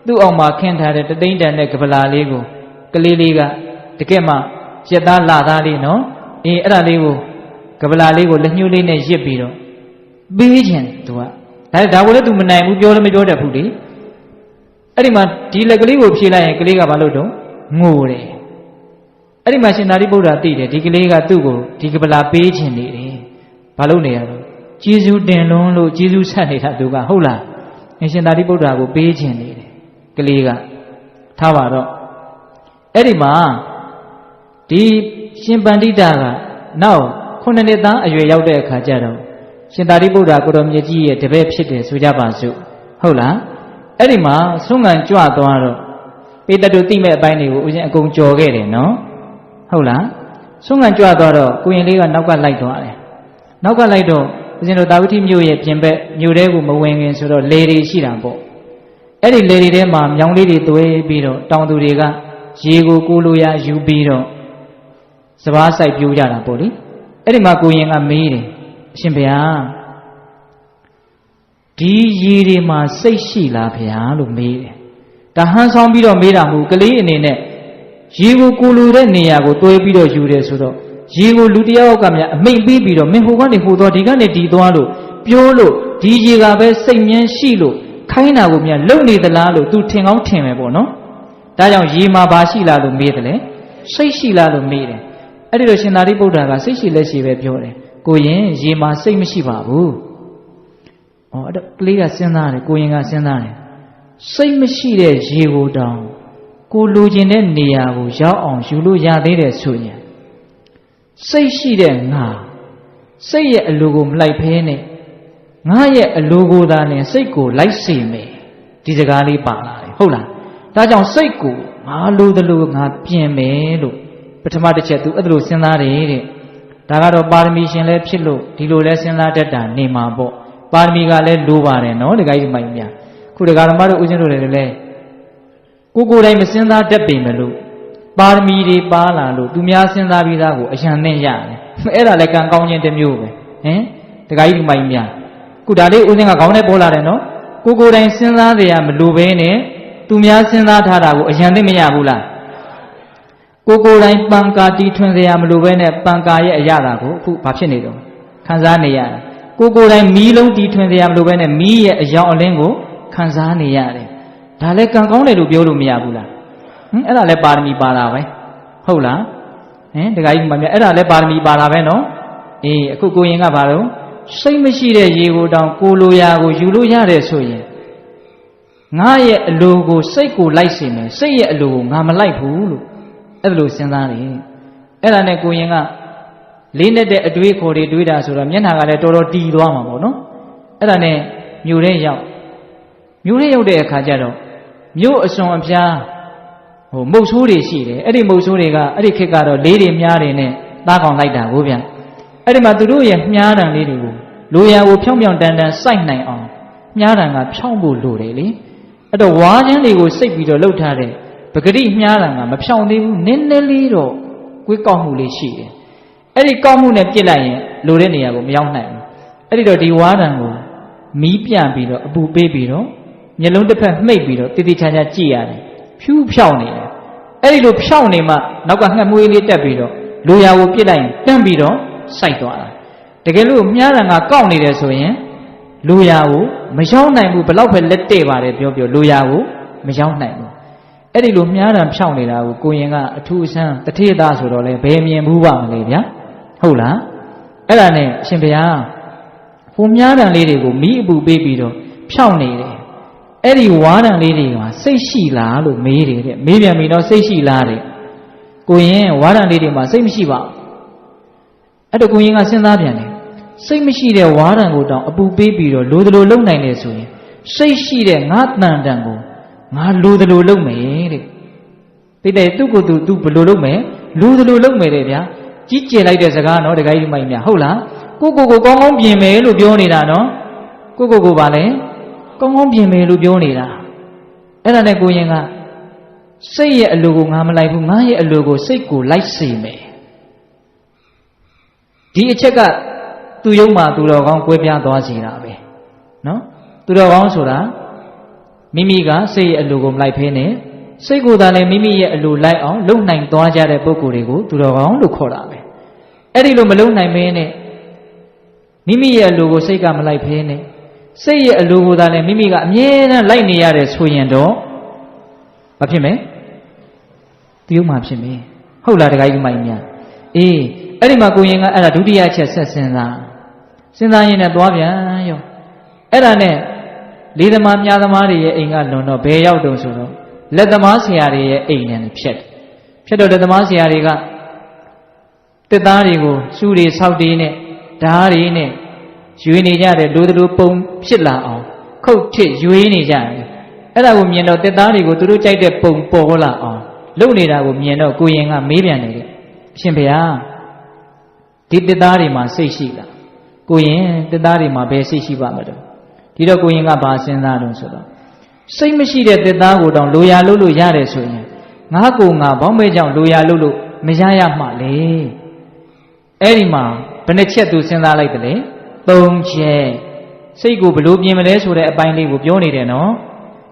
သူ့အောင်မှာခင်းထားတဲ့တသိန်းတန်တဲ့ကပလာလေးကိုကလေးလေးကတကယ်မှရက်သားလာသားလေးနော်အေးအဲ့ဒါလေးကိုကပလာလေးကိုလက်ညှိုးလေးနဲ့ရစ်ပြီးတော့ပေးခြင်းသူကဒါကိုလည်းသူမနိုင်ဘူးပြောလည်းမပြောတတ်ဘူးလေအဲ့ဒီမှာဒီလက်ကလေးကိုဖြေလိုက်ရင်ကလေးကဘာလို့တော့ငိုတယ်အဲ့ဒီမှာရှင်သာရိပုတ္တရာသိတယ်ဒီကလေးကသူ့ကိုဒီကပလာပေးခြင်းနေတယ်ဘာလို့နေရတော့ကျေးဇူးတင်လွန်းလို့ကျေးဇူးဆက်နေတာသူကဟုတ်လားရှင်သာရိပုတ္တရာကိုပေးခြင်းနေတယ်ကလေးကထားပါတော့အဲ့ဒီမှာဒီရှင်ပန္တိတာကနောက်9နှစ်သားအရွယ်ရောက်တဲ့အခါကျတော့ရှင်သာရိပုတ္တရာကိုတော်မြတ်ကြီးရဲ့တပည့်ဖြစ်တယ်ဆိုကြပါစို့ဟုတ်လားအဲ့ဒီမှာဆုံးခံကြွသွားတော့ပေတတုသိမဲ့အပိုင်းတွေကိုဦးဇင်းအကုန်ကြော်ခဲ့တယ်နော်ဟုတ်လားဆုံးခံကြွသွားတော့ကိုရင်လေးကနောက်ကလိုက်သွားတယ်နောက်ကလိုက်တော့ဦးဇင်းတို့တာဝတိမြို့ရဲ့ပြင်ဘက်မြို့ထဲကိုမဝင်ခင်ဆိုတော့လေတွေရှိတာပေါ့အဲ့ဒီလေတွေထဲမှာမြောင်လေးတွေသွေးပြီးတော့တောင်သူတွေကရေကိုကိုလိုရယူပြီးတော့စပားဆိုင်ပြိုးကြတာပေါ့လေအဲ့ဒီမှာကိုရင်ကမေးတယ်အရှင်ဘုရားဒီရေတွေမှာစိတ်ရှိလားဘုရားလို့မေးတယ်ဒါဟန်ဆောင်ပြီးတော့မေးတာမဟုတ်ကလေးအနေနဲ့ရေကိုကိုလိုတဲ့နေရာကိုတွဲပြီးတော့ယူတယ်ဆိုတော့ရေကိုလူတယောက်ကများအမိန့်ပေးပြီးတော့မင်းဟိုကနေဟိုသွားဒီကနေဒီသွားလို့ပြောလို့ဒီရေကပဲစိတ်မြန်းရှိလို့ခိုင်းတာကိုများလုံနေသလားလို့ तू ထင်ကောင်းထင်မယ်ပေါ့နော်ဒါကြောင့်ရေမှာဘာရှိလားလို့မေးတယ်လေစိတ်ရှိလားလို့မေးတယ်အဲ့ဒီတော့ရှင်သာရိပုတ္တရာကစိတ်ရှိလက်ရှိပဲပြောတယ်ကိုရင်ရေမှာစိတ်မရှိပါဘူးဩအဲ့တော့ကလေးကစဉ်းစားတယ်ကိုရင်ကစဉ်းစားတယ်စိတ်မရှိတဲ့ရေကိုတောင်ကိုလိုချင်တဲ့နေရာကိုရောက်အောင်ယူလို့ရသေးတယ်ဆိုရင်စိတ်ရှိတဲ့ငါစိတ်ရဲ့အလိုကိုမလိုက်ဖဲနဲ့ငါရဲ့အလိုကိုသာနဲ့စိတ်ကိုလိုက်စေမယ်ဒီစကားလေးပါလာတယ်ဟုတ်လားဒါကြောင့်စိတ်ကိုငါလိုသလိုငါပြင်မယ်လို့ပထမတစ်ချက်သူအဲ့လိုစဉ်းစားတယ်တဲ့ဒါကတော့ပါရမီရှင်လည်းဖြစ်လို့ဒီလိုလဲစဉ်းစားတတ်တာနေမှာပေါ့ပါရမီကလည်းလိုပါတယ်နော်တခါကြီးမိုက်များခုတခါဓမ္မတို့ဦးဇင်းတို့လည်းကိုယ်တိုင်မစဉ်းစားတတ်ပေမဲ့လို့ပါရမီတွေပါလာလို့သူများစဉ်းစားပြီးသားကိုအရန်နဲ့ရတယ်အဲ့ဒါလည်းကံကောင်းခြင်းတစ်မျိုးပဲဟင်တခါကြီးမိုက်များခုဒါလေးဦးဇင်းကခေါင်းထဲပေါ်လာတယ်နော်ကိုယ်တိုင်စဉ်းစားကြရမလိုဘဲနဲ့ သူများစဉ်းစားထားတာကိုအရန်သိမရဘူးလားကိုယ်တိုင်ပံကာတီထွင်စရာမလိုပဲနဲ့ပံကာရဲ့အရာတာကိုအခုဘာဖြစ်နေတော့ခံစားနေရတယ်ကိုယ်တိုင်မီးလုံးတီထွင်စရာမလိုပဲနဲ့မီးရဲ့အယောင်အလင်းကိုခံစားနေရတယ်ဒါလည်းကံကောင်းတယ်လို့ပြောလို့မရဘူးလားအဲ့ဒါလည်းပါရမီပါတာပဲဟုတ်လားတခါကြီးမှမြအဲ့ဒါလည်းပါရမီပါတာပဲနော်အေးအခုကိုရင်ကဘာလို့စိတ်မရှိတဲ့ရေကိုတောင်ကိုလိုရာကိုယူလို့ရတယ်ဆိုရင်ငါရဲ့အလိုကိုစိတ်ကိုလိုက်စေမယ်စိတ်ရဲ့အလိုကိုငါမလိုက်ဘူးလို့အဲ့လိုစဉ်းစားတယ်အဲ့ဒါနဲ့ကိုရင်ကလေးနဲ့တဲ့အတွေးခေါ်တွေတွေးတာဆိုတော့မျက်နှာကလည်းတော်တော်တီသွားမှာပေါ့နော်အဲ့ဒါနဲ့မြို့ထဲရောက်တဲ့အခါကျတော့မြို့အစွန်အဖျားမုတ်ဆိုးတွေရှိတယ်အဲ့ဒီမုတ်ဆိုးတွေကအဲ့ဒီခေတ်ကတော့လေးတွေမြားတွေနဲ့သားကောင်လိုက်တာကိုဗျအဲ့ဒီမှာသူတို့ရဲ့မြားတံလေးတွေကိုလိုရာကိုဖြောင်းဖြောင်းတန်တန်စိုက်နိုင်အောင်မြားတံကဖြောင်းဖို့လိုတယ်လေအဲ့တော့ဝါးချမ်းတွေကိုစိတ်ပြီးတော့လှုပ်ထားတဲ့ပဂတိမြားတံကမဖြောင်းသေးဘူးနည်းနည်းလေးတော့ကွေးကောက်မှုလေးရှိတယ်အဲ့ဒီကောက်မှုနဲ့ပြစ်လိုက်ရင်လိုတဲ့နေရာကိုမရောက်နိုင်ဘူးအဲ့ဒီတော့ဒီဝါးတံကိုမီးပြန့်ပြီးတော့အပူပေးပြီးတော့မျက်လုံးတစ်ဖက်မှိတ်ပြီးတော့တိတိကျကျကြည့်ရတယ်ဖြူးဖြောင်းနေတယ်အဲ့ဒီလိုဖြောင်းနေမှနောက်ကငှက်မွေးလေးတက်ပြီးတော့လိုရာကိုပြစ်လိုက်ရင်တန်းပြီးတော့စိုက်သွားတာတကယ်လို့မြားတံကကောက်နေတယ်ဆိုရင်လိုရာကိုမရောက်နိုင်ဘူးဘလောက်ပဲလက်တဲ့ပါတယ်ပြောလိုရာကိုမရောက်နိုင်ဘူးအဲ့ဒီလိုမြားတံဖြောင်းနေတာကိုကိုရင်ကအထူးအဆန်းတထေးသားဆိုတော့လေဘယ်မြင်ဘူးပါမလဲဗျာဟုတ်လားအဲ့ဒါနဲ့အရှင်ဘုရားဟိုမြားတံလေးတွေကိုမီးအပူပေးပြီးတော့ဖြောင်းနေတယ်အဲ့ဒီဝါးတံလေးတွေကစိတ်ရှိလားလို့မေးတယ်တဲ့မေးပြန်ပြီတော့စိတ်ရှိလားတဲ့ကိုရင်ဝါးတံလေးတွေမှာစိတ်မရှိပါဘူးအဲ့တော့ကိုရင်ကစဉ်းစားပြန်တယ်စိတ်မရှိတဲ့ဝါးတံကိုတောင်အပူပေးပြီးတော့လိုသလိုလုပ်နိုင်တယ်ဆိုရင်စိတ်ရှိတဲ့ငါတန်တန်ကိုငါလိုသလိုလုပ်မယ်တဲ့တိတ်တဲ့သူ့ကိုယ်သူဘယ်လိုလုပ်မယ်လိုသလိုလုပ်မယ်တဲ့ဗျာကြီးကျယ်လိုက်တဲ့စကားနော်တခါကြီးမိုင်မြဟုတ်လားကိုကောင်းကောင်းပြင်မယ်လို့ပြောနေတာနော်ကိုပါလဲကောင်းကောင်းပြင်မယ်လို့ပြောနေတာအဲ့ဒါနဲ့ကိုရင်ကစိတ်ရဲ့အလိုကိုငါမလိုက်ဘူးငါရဲ့အလိုကိုစိတ်ကိုလိုက်စေမယ်ဒီအချက်ကသူ့ယုံမှာသူတော်ကောင်းကွဲပြားသွားစေတာပဲနော်သူတော်ကောင်းဆိုတာမိမိကစိတ်ရဲ့အလိုကိုမလိုက်ဖဲနဲ့စိတ်ကိုယ်သာလည်းမိမိရဲ့အလိုလိုက်အောင်လုပ်နိုင်သွားကြတဲ့ပုဂ္ဂိုလ်တွေကိုသူတော်ကောင်းလို့ခေါ်တာပဲအဲ့ဒီလိုမလုပ်နိုင်မင်းနဲ့မိမိရဲ့အလိုကိုစိတ်ကမလိုက်ဖဲနဲ့စိတ်ရဲ့အလိုကိုသာလည်းမိမိကအမြဲတမ်းလိုက်နေရတယ်ဆိုရင်တော့ဘာဖြစ်မလဲသူယုံမှာဖြစ်မယ်ဟုတ်လားတခါကြီးမိုင်းများအေးအဲ့ဒီမှာကိုရင်ကအဲ့ဒါဒုတိယချက်ဆက်စဉ်းစားရင်လည်းသွားပြန်ရောအဲ့ဒါနဲ့လေးသမားမြားသမားတွေရဲ့အိမ်ကလွန်တော့ဘယ်ရောက်တုံဆိုတော့လက်သမားဆရာတွေရဲ့အိမ်နဲ့ဖြတ်တော့လက်သမားဆရာတွေကတစ်သားတွေကိုစူတွေဆောက်တွေနဲ့ဓားတွေနဲ့ရွေးနေကြတယ်လူတို့ပုံဖြစ်လာအောင်ခုတ်ထစ်ရွေးနေကြတယ်အဲ့ဒါကိုမြင်တော့တစ်သားတွေကိုသူတို့ကြိုက်တဲ့ပုံပေါ်လာအောင်လုပ်နေတာကိုမြင်တော့ကိုရင်ကမေးပြန်တယ်အရှင်ဘုရားဒီတစ်သားတွေမှာစိတ်ရှိလားကိုရင်တစ်သားတွေမှာဘယ်စိတ်ရှိပါမလဲဒီတော့ကိုရင်ကဘာစဉ်းစားတော့ဆိုတော့စိတ်မရှိတဲ့တစ်သားကိုတောင်လိုရာလုပ်လို့ရတယ်ဆိုရင်ငါကိုငါဘောင်းမဲကြောင့်လိုရာလုပ်လို့မရရမှလေအဲ့ဒီမှာဘယ်နှချက်သူစဉ်းစားလိုက်တယ်လေ3ချက်စိတ်ကိုဘလို့ပြင်မလဲဆိုတဲ့အပိုင်းလေးကိုပြောနေတယ်နော်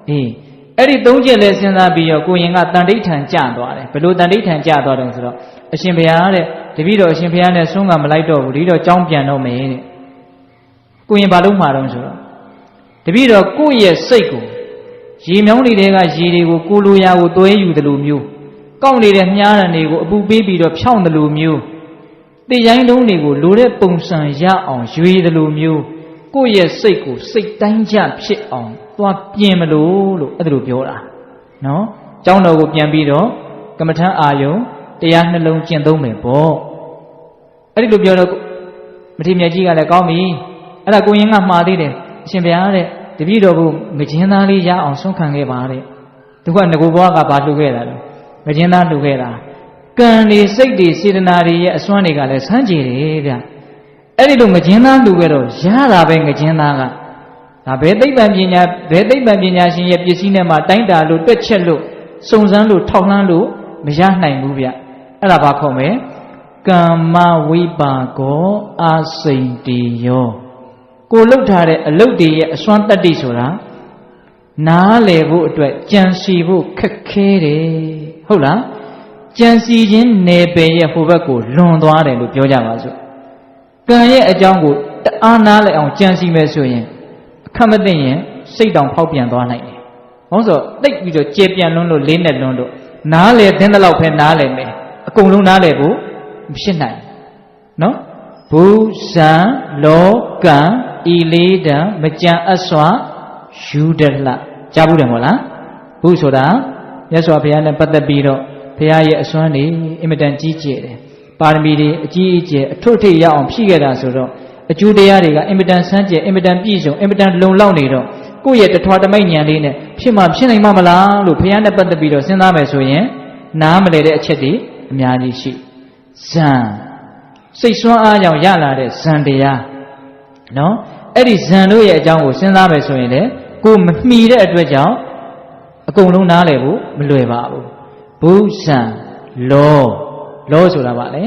အေးအဲ့ဒီ3ချက်လဲစဉ်းစားပြီးတော့ကိုရင်ကတန်ဋိဌံကြသွားတယ်ဘလို့တန်ဋိဌံကြသွားတယ်ဆိုတော့အရှင်ဘုရားတဲ့တပည့်တော်အရှင်ဘုရားနဲ့ဆွမ်းကမလိုက်တော့ဘူးဒီတော့ကြောင်းပြန်တော့မယ်တဲ့ကိုရင်ဘာလို့မှာတော့ဆိုတော့တပည့်တော်ကိုယ့်ရဲ့စိတ်ကိုရေမြောင်းနေတဲ့ကရေတွေကိုကိုလိုရာကိုသွဲယူတယ်လို့မျိုးကောက်နေတဲ့မြားတံတွေကိုအပူပေးပြီးတော့ဖြောင်းတယ်လို့မျိုးတိရိုင်းလုံးတွေကိုလိုတဲ့ပုံစံရအောင်ရွေတယ်လို့မျိုးကိုယ့်ရဲ့စိတ်ကိုစိတ်တိုင်းကြဖြစ်အောင်သွားပြင်မလို့အဲ့ဒါလိုပြောတာနော်ကျောင်းတော်ကိုပြန်ပြီးတော့ကမ္မထမ်းအာယုံတရားနှလုံးကျင့်သုံးမယ်ပေါ့အဲ့ဒီလိုပြောတော့မထေရမြတ်ကြီးကလည်းကောင်းပြီအဲ့ဒါကိုရင်ကမှားသေးတယ်အရှင်ဘုရားတဲ့တပည့်တော်ကိုငကျင်းသားလေးရအောင်ဆွမ်းခံခဲ့ပါတဲ့သူကငကိုဘွားကဘာလှူခဲ့တာလဲငကျင်းသားလှူခဲ့တာကံတွေစိတ်တွေစေတနာတွေရဲ့အစွမ်းတွေကလည်းဆန်းကြည်တယ်ဗျအဲ့ဒီလိုငကျင်းသားလှူခဲ့တော့ရတာပဲငကျင်းသားကဒါဘယ်သိပ္ပံပညာရှင်ရဲ့ပစ္စည်းနဲ့မှတိုင်းတာလို့တွက်ချက်လို့စုံစမ်းလို့ထောက်လှမ်းလို့မရနိုင်ဘူးဗျအဲ့ဒါဘာခေါ်မလဲကမ္မဝိပါကောအာစိန်တေယောကိုလှုပ်ထားတဲ့အလုပ်တွေရဲ့အစွမ်းတတ္တိဆိုတာ နားလေဖို့အတွက်ကြံစီဖို့ခက်ခဲတယ်ဟုတ်လားကြံစီခြင်းနယ်ပယ်ရဲ့ဟိုဘက်ကိုလွန်သွားတယ်လို့ပြောကြပါစို့ကံရဲ့အကြောင်းကိုတအားနားလေအောင်ကြံစီမယ်ဆိုရင်အခက်မသိရင်စိတ်တောင်ဖောက်ပြန်သွားနိုင်တယ်။ဘာလို့ဆိုတိတ်ပြီးတော့ကျေပြန်လွန်းလို့လေးနဲ့လွန်းလို့နားလေတဲ့လောက်ပဲနားလေမယ်အကုန်လုံးနားလေဖို့မဖြစ်နိုင်နော်ဘူဇံလောကံဤလေးတံမကြံအစွာယူဒလကြားဘူးတယ်မို့လားဘုဆိုတာမြတ်စွာဘုရားနဲ့ပတ်သက်ပြီးတော့ဘုရားရဲ့အစွမ်းတွေအင်မတန်ကြီးကျယ်တယ်ပါရမီတွေအကြီးအကျယ်အထွတ်ထိပ်ရအောင်ဖြည့်ခဲ့တာဆိုတော့အကျိုးတရားတွေကအင်မတန်ဆန်းကျယ်အင်မတန်ပြည့်စုံအင်မတန်လုံလောက်နေတော့ကိုယ့်ရဲ့တထွားတမိတ်ဉာဏ်လေးနဲ့ဖြစ်မှဖြစ်နိုင်မှာမလားလို့ဘုရားနဲ့ပတ်သက်ပြီးတော့စဉ်းစားမယ်ဆိုရင်နားမလဲတဲ့အချက်တွေအများကြီးရှိဇံစိတ်ဆွမ်းအားကြောင့်ရလာတဲ့ဇံတရားနော်အဲ့ဒီဇံတို့ရဲ့အကြောင်းကိုစဉ်းစားမယ်ဆိုရင်လေကိုမမှီတဲ့အတွက်ကြောင့်အကုန်လုံးနားလည်ဖို့မလွယ်ပါဘူးဘုဇံလောဆိုတာဗာလေ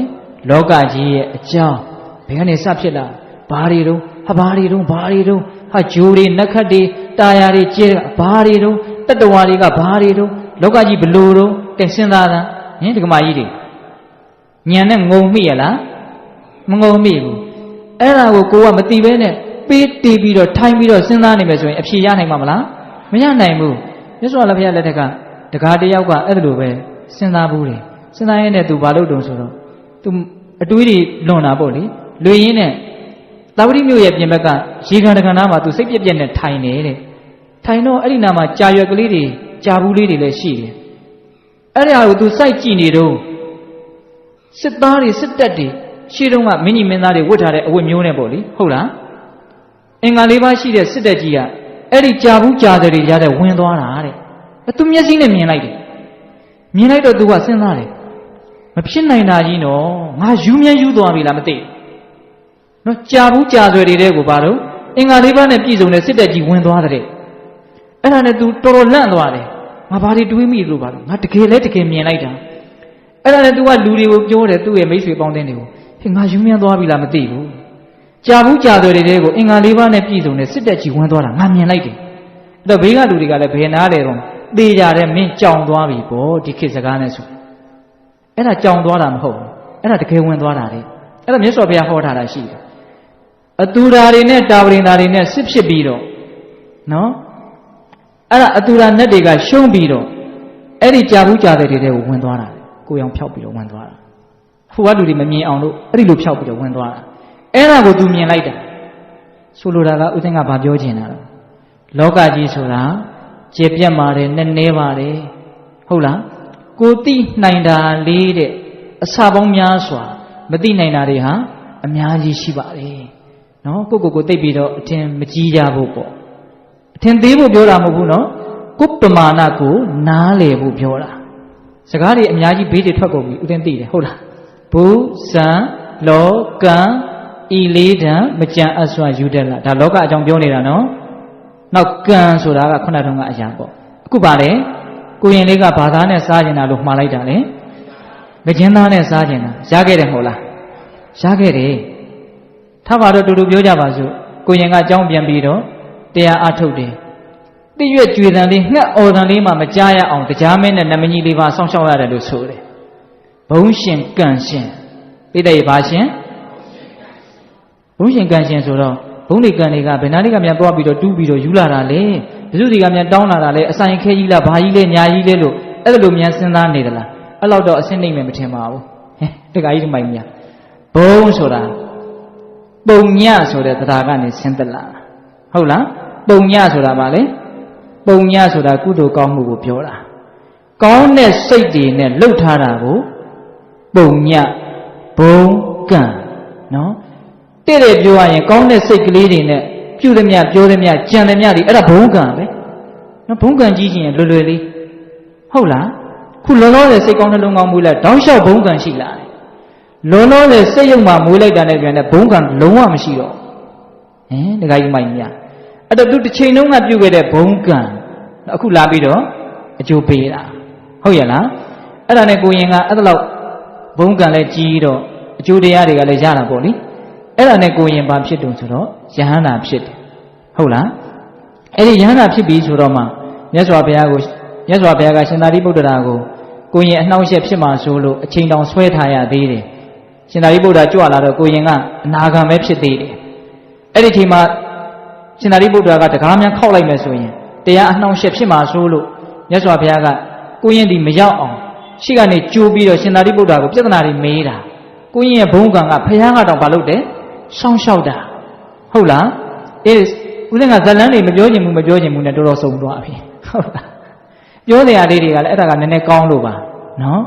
လောကကြီးရဲ့အကြောင်းဘယ်ကနေစဖြစ်လာဘာတွေတုံးဘာတွေတုံးဟာဂျိုးတွေနက္ခတ်တွေတာယာတွေကျဲဘာတွေတုံးတတ္တဝါတွေကဘာတွေတုံးလောကကြီးဘလို့တုံးကဲစဉ်းစားတာဟင်ဒီကမာကြီးတွေညံနဲ့ငုံမိရလားမငုံမိဘူးအဲ့ဒါကိုကမသိဘဲနဲ့ပေးတီးပြီးတော့ထိုင်ပြီးတော့စဉ်းစားနေမယ်ဆိုရင်အဖြေရနိုင်မှာမလားမရနိုင်ဘူးမြတ်စွာဘုရားလက်ထက်ကတကားတယောက်ကအဲ့လိုပဲစဉ်းစားဘူးလေစဉ်းစားရင်းနဲ့သူဘာလုပ်တုံဆိုတော့သူအတွေးတွေလွန်တာပေါ့လေလွေရင်းနဲ့သာဝတိမြို့ရဲ့ပြင်ဘက်ကရေကန်တကန်သားမှာသူစိတ်ပြက်ပြက်နဲ့ထိုင်နေတဲ့ထိုင်တော့အဲ့ဒီနာမှာကြာရွက်ကလေးတွေကြာဘူးလေးတွေလည်းရှိတယ်အဲ့ဒါကိုသူစိုက်ကြည့်နေတော့စစ်သားတွေစစ်တပ်တွေရှေ့တုန်းကမင်းကြီးမင်းသားတွေဝတ်ထားတဲ့အဝတ်မျိုးနဲ့ပေါ့လေဟုတ်လားအင်္ဂါ၄ပါးရှိတဲ့စစ်တပ်ကြီးကအဲ့ဒီကြာဘူးကြာတယ်တွေရတဲ့ဝင်သွားတာတဲ့သူမျက်စိနဲ့မြင်လိုက်တယ်မြင်လိုက်တော့သူကစဉ်းစားတယ်မဖြစ်နိုင်တာကြီးနော်ငါယူမြဲယူသွားပြီလားမသိနော်ကြာဘူးကြာဆွဲတွေကိုဘာလို့အင်္ဂါ၄ပါးနဲ့ပြည့်စုံတဲ့စစ်တပ်ကြီးဝင်သွားတဲ့အဲ့ဒါနဲ့သူတော်တော်လန့်သွားတယ်ငါဘာတွေတွေးမိလို့ပါလို့ငါတကယ်လဲတကယ်မြင်လိုက်တာအဲ့ဒါနဲ့သူကလူတွေကိုပြောတယ်သူ့ရဲ့မိတ်ဆွေပေါင်းတင်းတွေကိုဟေးငါယူမြဲသွားပြီလားမသိဘူးကြာဘူးကြာဆွဲတွေကိုအင်္ဂါ၄ပါးနဲ့ပြည့်စုံတဲ့စစ်တပ်ကြီးဝင်သွားတာငါမြင်လိုက်တယ်အဲ့တော့ဘေးကလူတွေကလည်းဘယ်နာလဲတော့သေကြတယ်မင်းကြောင်သွားပြီပေါ့ဒီခေတ်စကားနဲ့ဆိုအဲ့ဒါကြောင်သွားတာမဟုတ်ဘူးအဲ့ဒါတကယ်ဝင်သွားတာလေအဲ့ဒါမြတ်စွာဘုရားဟောထားတာရှိတယ်အတူဓာတွေနဲ့တာဝရင်ဓာတွေနဲ့စစ်ဖြစ်ပြီးတော့နော်အဲ့ဒါအတူဓာနဲ့တွေကရှုံးပြီးတော့အဲ့ဒီကြာဘူးကြာတဲ့တွေကိုဝင်သွားတာကိုရောင်ဖြောက်ပြီးတော့ဝင်သွားတာဟိုကလူတွေမမြင်အောင်လို့အဲ့ဒီလိုဖြောက်ပြီးတော့ဝင်သွားတာအဲ့ဒါကိုသူမြင်လိုက်တာဆိုလိုတာကဥစဉ်ကဘာပြောချင်တာလဲလောကကြီးဆိုတာကျေပြတ်ပါတယ်နဲ့နဲပါတယ်ဟုတ်လားကိုသိနိုင်တာလေးတဲ့အစာပေါင်းများစွာမသိနိုင်တာတွေဟာအများကြီးရှိပါတယ်နော်ကိုသိပြီးတော့အထင်မကြီးကြဖို့ပေါ့အထင်သေးဖို့ပြောတာမဟုတ်ဘူးနော်ကိုပမာဏကိုနားလေဖို့ပြောတာစကားတွေအများကြီးဘေးတွေထွက်ကုန်ပြီဥစဉ်သိတယ်ဟုတ်လားဘုဇံလောကံဤလေးတံမကြံအစွာယူတယ်လားဒါလောကအကြောင်းပြောနေတာနော်နောက်ကံဆိုတာကခုနတုန်းကအရာပေါ့အခုပါလေကိုရင်လေးကဘာသာနဲ့စားကျင်တာလို့မှားလိုက်တာလေမကျင်းသားနဲ့စားကျင်တာရခဲ့တယ်မဟုတ်လားရခဲ့တယ်ထားပါတော့တူတူပြောကြပါစို့ကိုရင်ကအကြောင်းပြန်ပြီးတော့တရားအားထုတ်တယ်တိရွက်ကြွေတန်လေးငှက်အော်တန်လေးမှမကြားရအောင်တရားမင်းနဲ့နမကြီးလေးပါစောင့်ရှောက်ရတယ်လို့ဆိုတယ်ဘုံရှင်ကံရှင်ပြည့်တဲ့ဘာရှင်ဘုံရှင်ကံရှင်ဆိုတော့ဘုံတွေကံတွေကဘယ်နာလေးကမြန်သွားပြီးတော့တူးပြီးတော့ယူလာတာလေဘယ်သူတွေကမြန်တောင်းလာတာလေအဆိုင်ခဲကြီးလားဘာကြီးလဲညာကြီးလဲလို့အဲ့လိုမြန်စဉ်းစားနေသလားအဲ့လောက်တော့အစင်းနိုင်မယ်မထင်ပါဘူးဟဲ့တခါကြီးဒီမိုင်မြဘုံဆိုတာပုံညဆိုတဲ့တရားကနေဆင်းသက်လာဟုတ်လားပုံညဆိုတာဗာလေပုံညဆိုတာကုသိုလ်ကောင်းမှုကိုပြောတာကောင်းတဲ့စိတ်တွေနဲ့လှုပ်ထားတာကိုပုံညဘုံကံနော်တဲ့ပြောရရင်ကောင်းတဲ့စိတ်ကလေးတွေနဲ့ပြုသမျှပြောသမျှကြံသမျှတွေအဲ့ဒါဘုံကံပဲနော်ဘုံကံကြီးခြင်းလွယ်လွယ်လေးဟုတ်လားခုလောလောတဲ့စိတ်ကောင်းနှလုံးကောင်းမွေးလိုက်တောင်းလျှောက်ဘုံကံရှိလာတယ်လောလောတဲ့စိတ်ယုံမှမွေးလိုက်တာနဲ့ပြန်တဲ့ဘုံကံလုံးဝမရှိတော့တခါကြီးမိုက်မြအဲ့တော့သူတစ်ချိန်လုံးကပြုတ်ခဲ့တဲ့ဘုံကံအခုလာပြီးတော့အကျိုးပေးတာဟုတ်ရဲ့လားအဲ့ဒါနဲ့ကိုရင်ကအဲ့ဒါလောက်ဘုံကံလည်းကြီးတော့အကျိုးတရားတွေကလည်းရတာပေါ့လေအဲ့ဒါနဲ့ကိုရင်ဘာဖြစ်တုံဆိုတော့ယဟန္တာဖြစ်တယ်ဟုတ်လားအဲ့ဒီယဟန္တာဖြစ်ပြီဆိုတော့မှ မြတ်စွာဘုရားကရှင်သာရိပုတ္တရာကိုရင်အနှောင့်အယှက်ဖြစ်မှာဆိုလို့အချိန်တောင်ဆွဲထားရသေးတယ်ရှင်သာရိပုတ္တရာကြွလာတော့ကိုရင်ကအနာဂံပဲဖြစ်သေးတယ်အဲ့ဒီချိန်မှာရှင်သာရိပုတ္တရာကတကားများခောက်လိုက်မယ်ဆိုရင်တရားအနှောင့်အယှက်ဖြစ်မှာဆိုလို့မြတ်စွာဘုရားကကိုရင်ဒီမရောက်အောင်ရှိကနေကြိုးပြီးတော့ရှင်သာရိပုတ္တရာကိုပြဿနာတွေမေးတာကိုရင်ရဲ့ဘုံကံကဘုရားကတော့မလုပ်တယ်စောင့်ရှောက်တာဟုတ်လားအေးဦးဇင်းကဇလန်းတွေမပြောချင်ဘူးနဲ့တော်တော်စုံသွားပြီဟုတ်လားပြောစရာလေးတွေကလည်းအဲ့ဒါကနည်းနည်းကောင်းလို့ပါနော်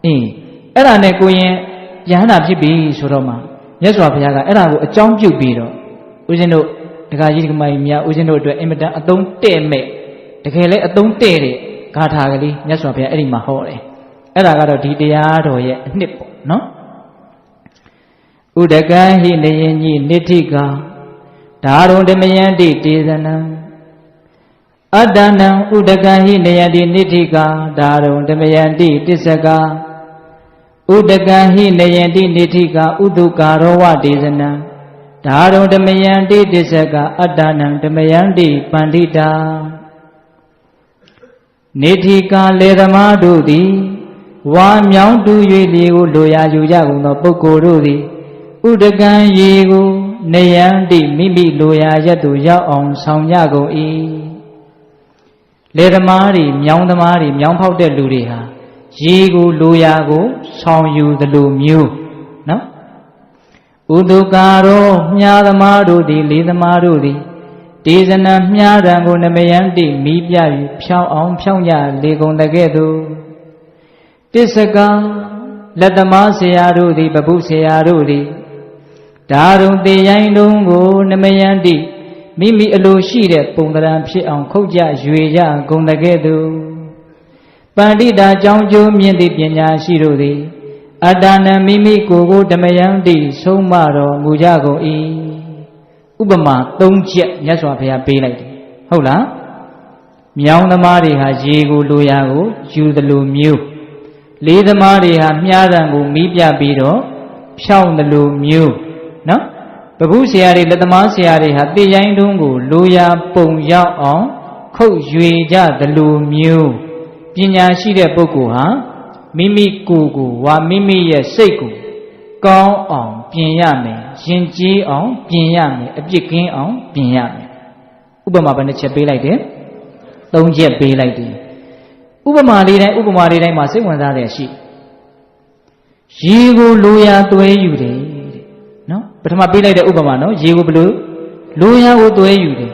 အေးအဲ့ဒါနဲ့ကိုရင်ယဟန္တာဖြစ်ပြီဆိုတော့မှမြတ်စွာဘုရားကအဲ့ဒါကိုအကြောင်းပြုပြီးတော့ဦးဇင်းတို့ဒကာကြီးဒကာမကြီးများဦးဇင်းတို့အတွက်အင်မတန်အသုံးတဲ့မဲ့တကယ်လည်းအသုံးတဲ့တဲ့ဂါထာကလေးမြတ်စွာဘုရားအဲ့ဒီမှာဟောတယ်အဲ့ဒါကတော့ဒီတရားတော်ရဲ့အနှစ်ပေါ့နော်ဥဒကံဟိနေယညိနိဋ္ဌိကာဒါရုံဓမယန္တိတေဇနံအတ္တနံဥဒကံဟိနေယတိနိဋ္ဌိကာဒါရုံဓမယန္တိတစ္စကာဥဒကံဟိနေယတိနိဋ္ဌိကာဥဒုကာရောဝတေဇနံဒါရုံဓမယန္တိတစ္စကာအတ္တနံဓမယန္တိပန္တိတာနိဋ္ဌိကာလေသမားတို့သည်ဝါမြောင်းတူ၍လေကိုလိုရာယူကြကုန်သောပုဂ္ဂိုလ်တို့သည်ဥဒကံရေကိုနေယန္တိမိမိလိုရာရက်သို့ရောက်အောင်ဆောင်ကြကုန်၏လေသမားတွေမြောင်းသမားတွေမြောင်းဖောက်တဲ့လူတွေဟာရေကိုလိုရာကိုဆောင်ယူသလိုမျိုးနော်ဥဒုကာရောမြားသမားတို့သည်လေသမားတို့သည်ဒေဇနံမြားတံကိုနမယန္တိမိပြ၍ဖြောင်းအောင်ဖြောင်းကြလေကုန်တဲ့ကဲ့သို့တစ္စကံလက်သမားဆရာတို့သည်ပပုဆရာတို့သည်ဒါရုံတေရိုင်းလုံးကိုနမယန္တိမိမိအလိုရှိတဲ့ပုံသဏ္ဍာန်ဖြစ်အောင်ခုတ်ကြရွေကြဂုံတကဲ့သို့ပန္တိတာကြောင့်ကျိုးမြင့်သည့်ပညာရှိတို့သည်အတ္တနံမိမိကိုယ်ကိုဓမယန္တိဆုံးမတော်မူကြကုန်၏ဥပမာ၃ချက်မြတ်စွာဘုရားပေးလိုက်တယ်ဟုတ်လားမြောင်းသမားတွေဟာရေကိုလိုရာကိုယူသလိုမျိုးလေးသမားတွေဟာမြားတံကိုမီးပြပြီးတော့ဖြောင်းသလိုမျိုးနော်ပပုဆရာတွေလက်သမားဆရာတွေဟာတေရိုင်းတုံးကိုလိုရာပုံရောက်အောင်ခုတ်ရွေကြသလိုမျိုးပညာရှိတဲ့ပုဂ္ဂိုလ်ဟာမိမိကိုယ်ကိုဝါမိမိရဲ့စိတ်ကိုကောင်းအောင်ပြင်ရမယ်ရင်ကျေးအောင်ပြင်ရမယ်အပြစ်ကင်းအောင်ပြင်ရမယ်ဥပမာဘယ်နှချက်ပေးလိုက်တယ်၃ချက်ပေးလိုက်တယ်ဥပမာလေးတိုင်းမှာစိတ်ဝင်စားတယ်ရှိရေကိုလိုရာသွဲယူတယ်နော်ပထမပေးလိုက်တဲ့ဥပမာနော်ရေကိုဘလို့လိုရာကိုသွဲယူတယ်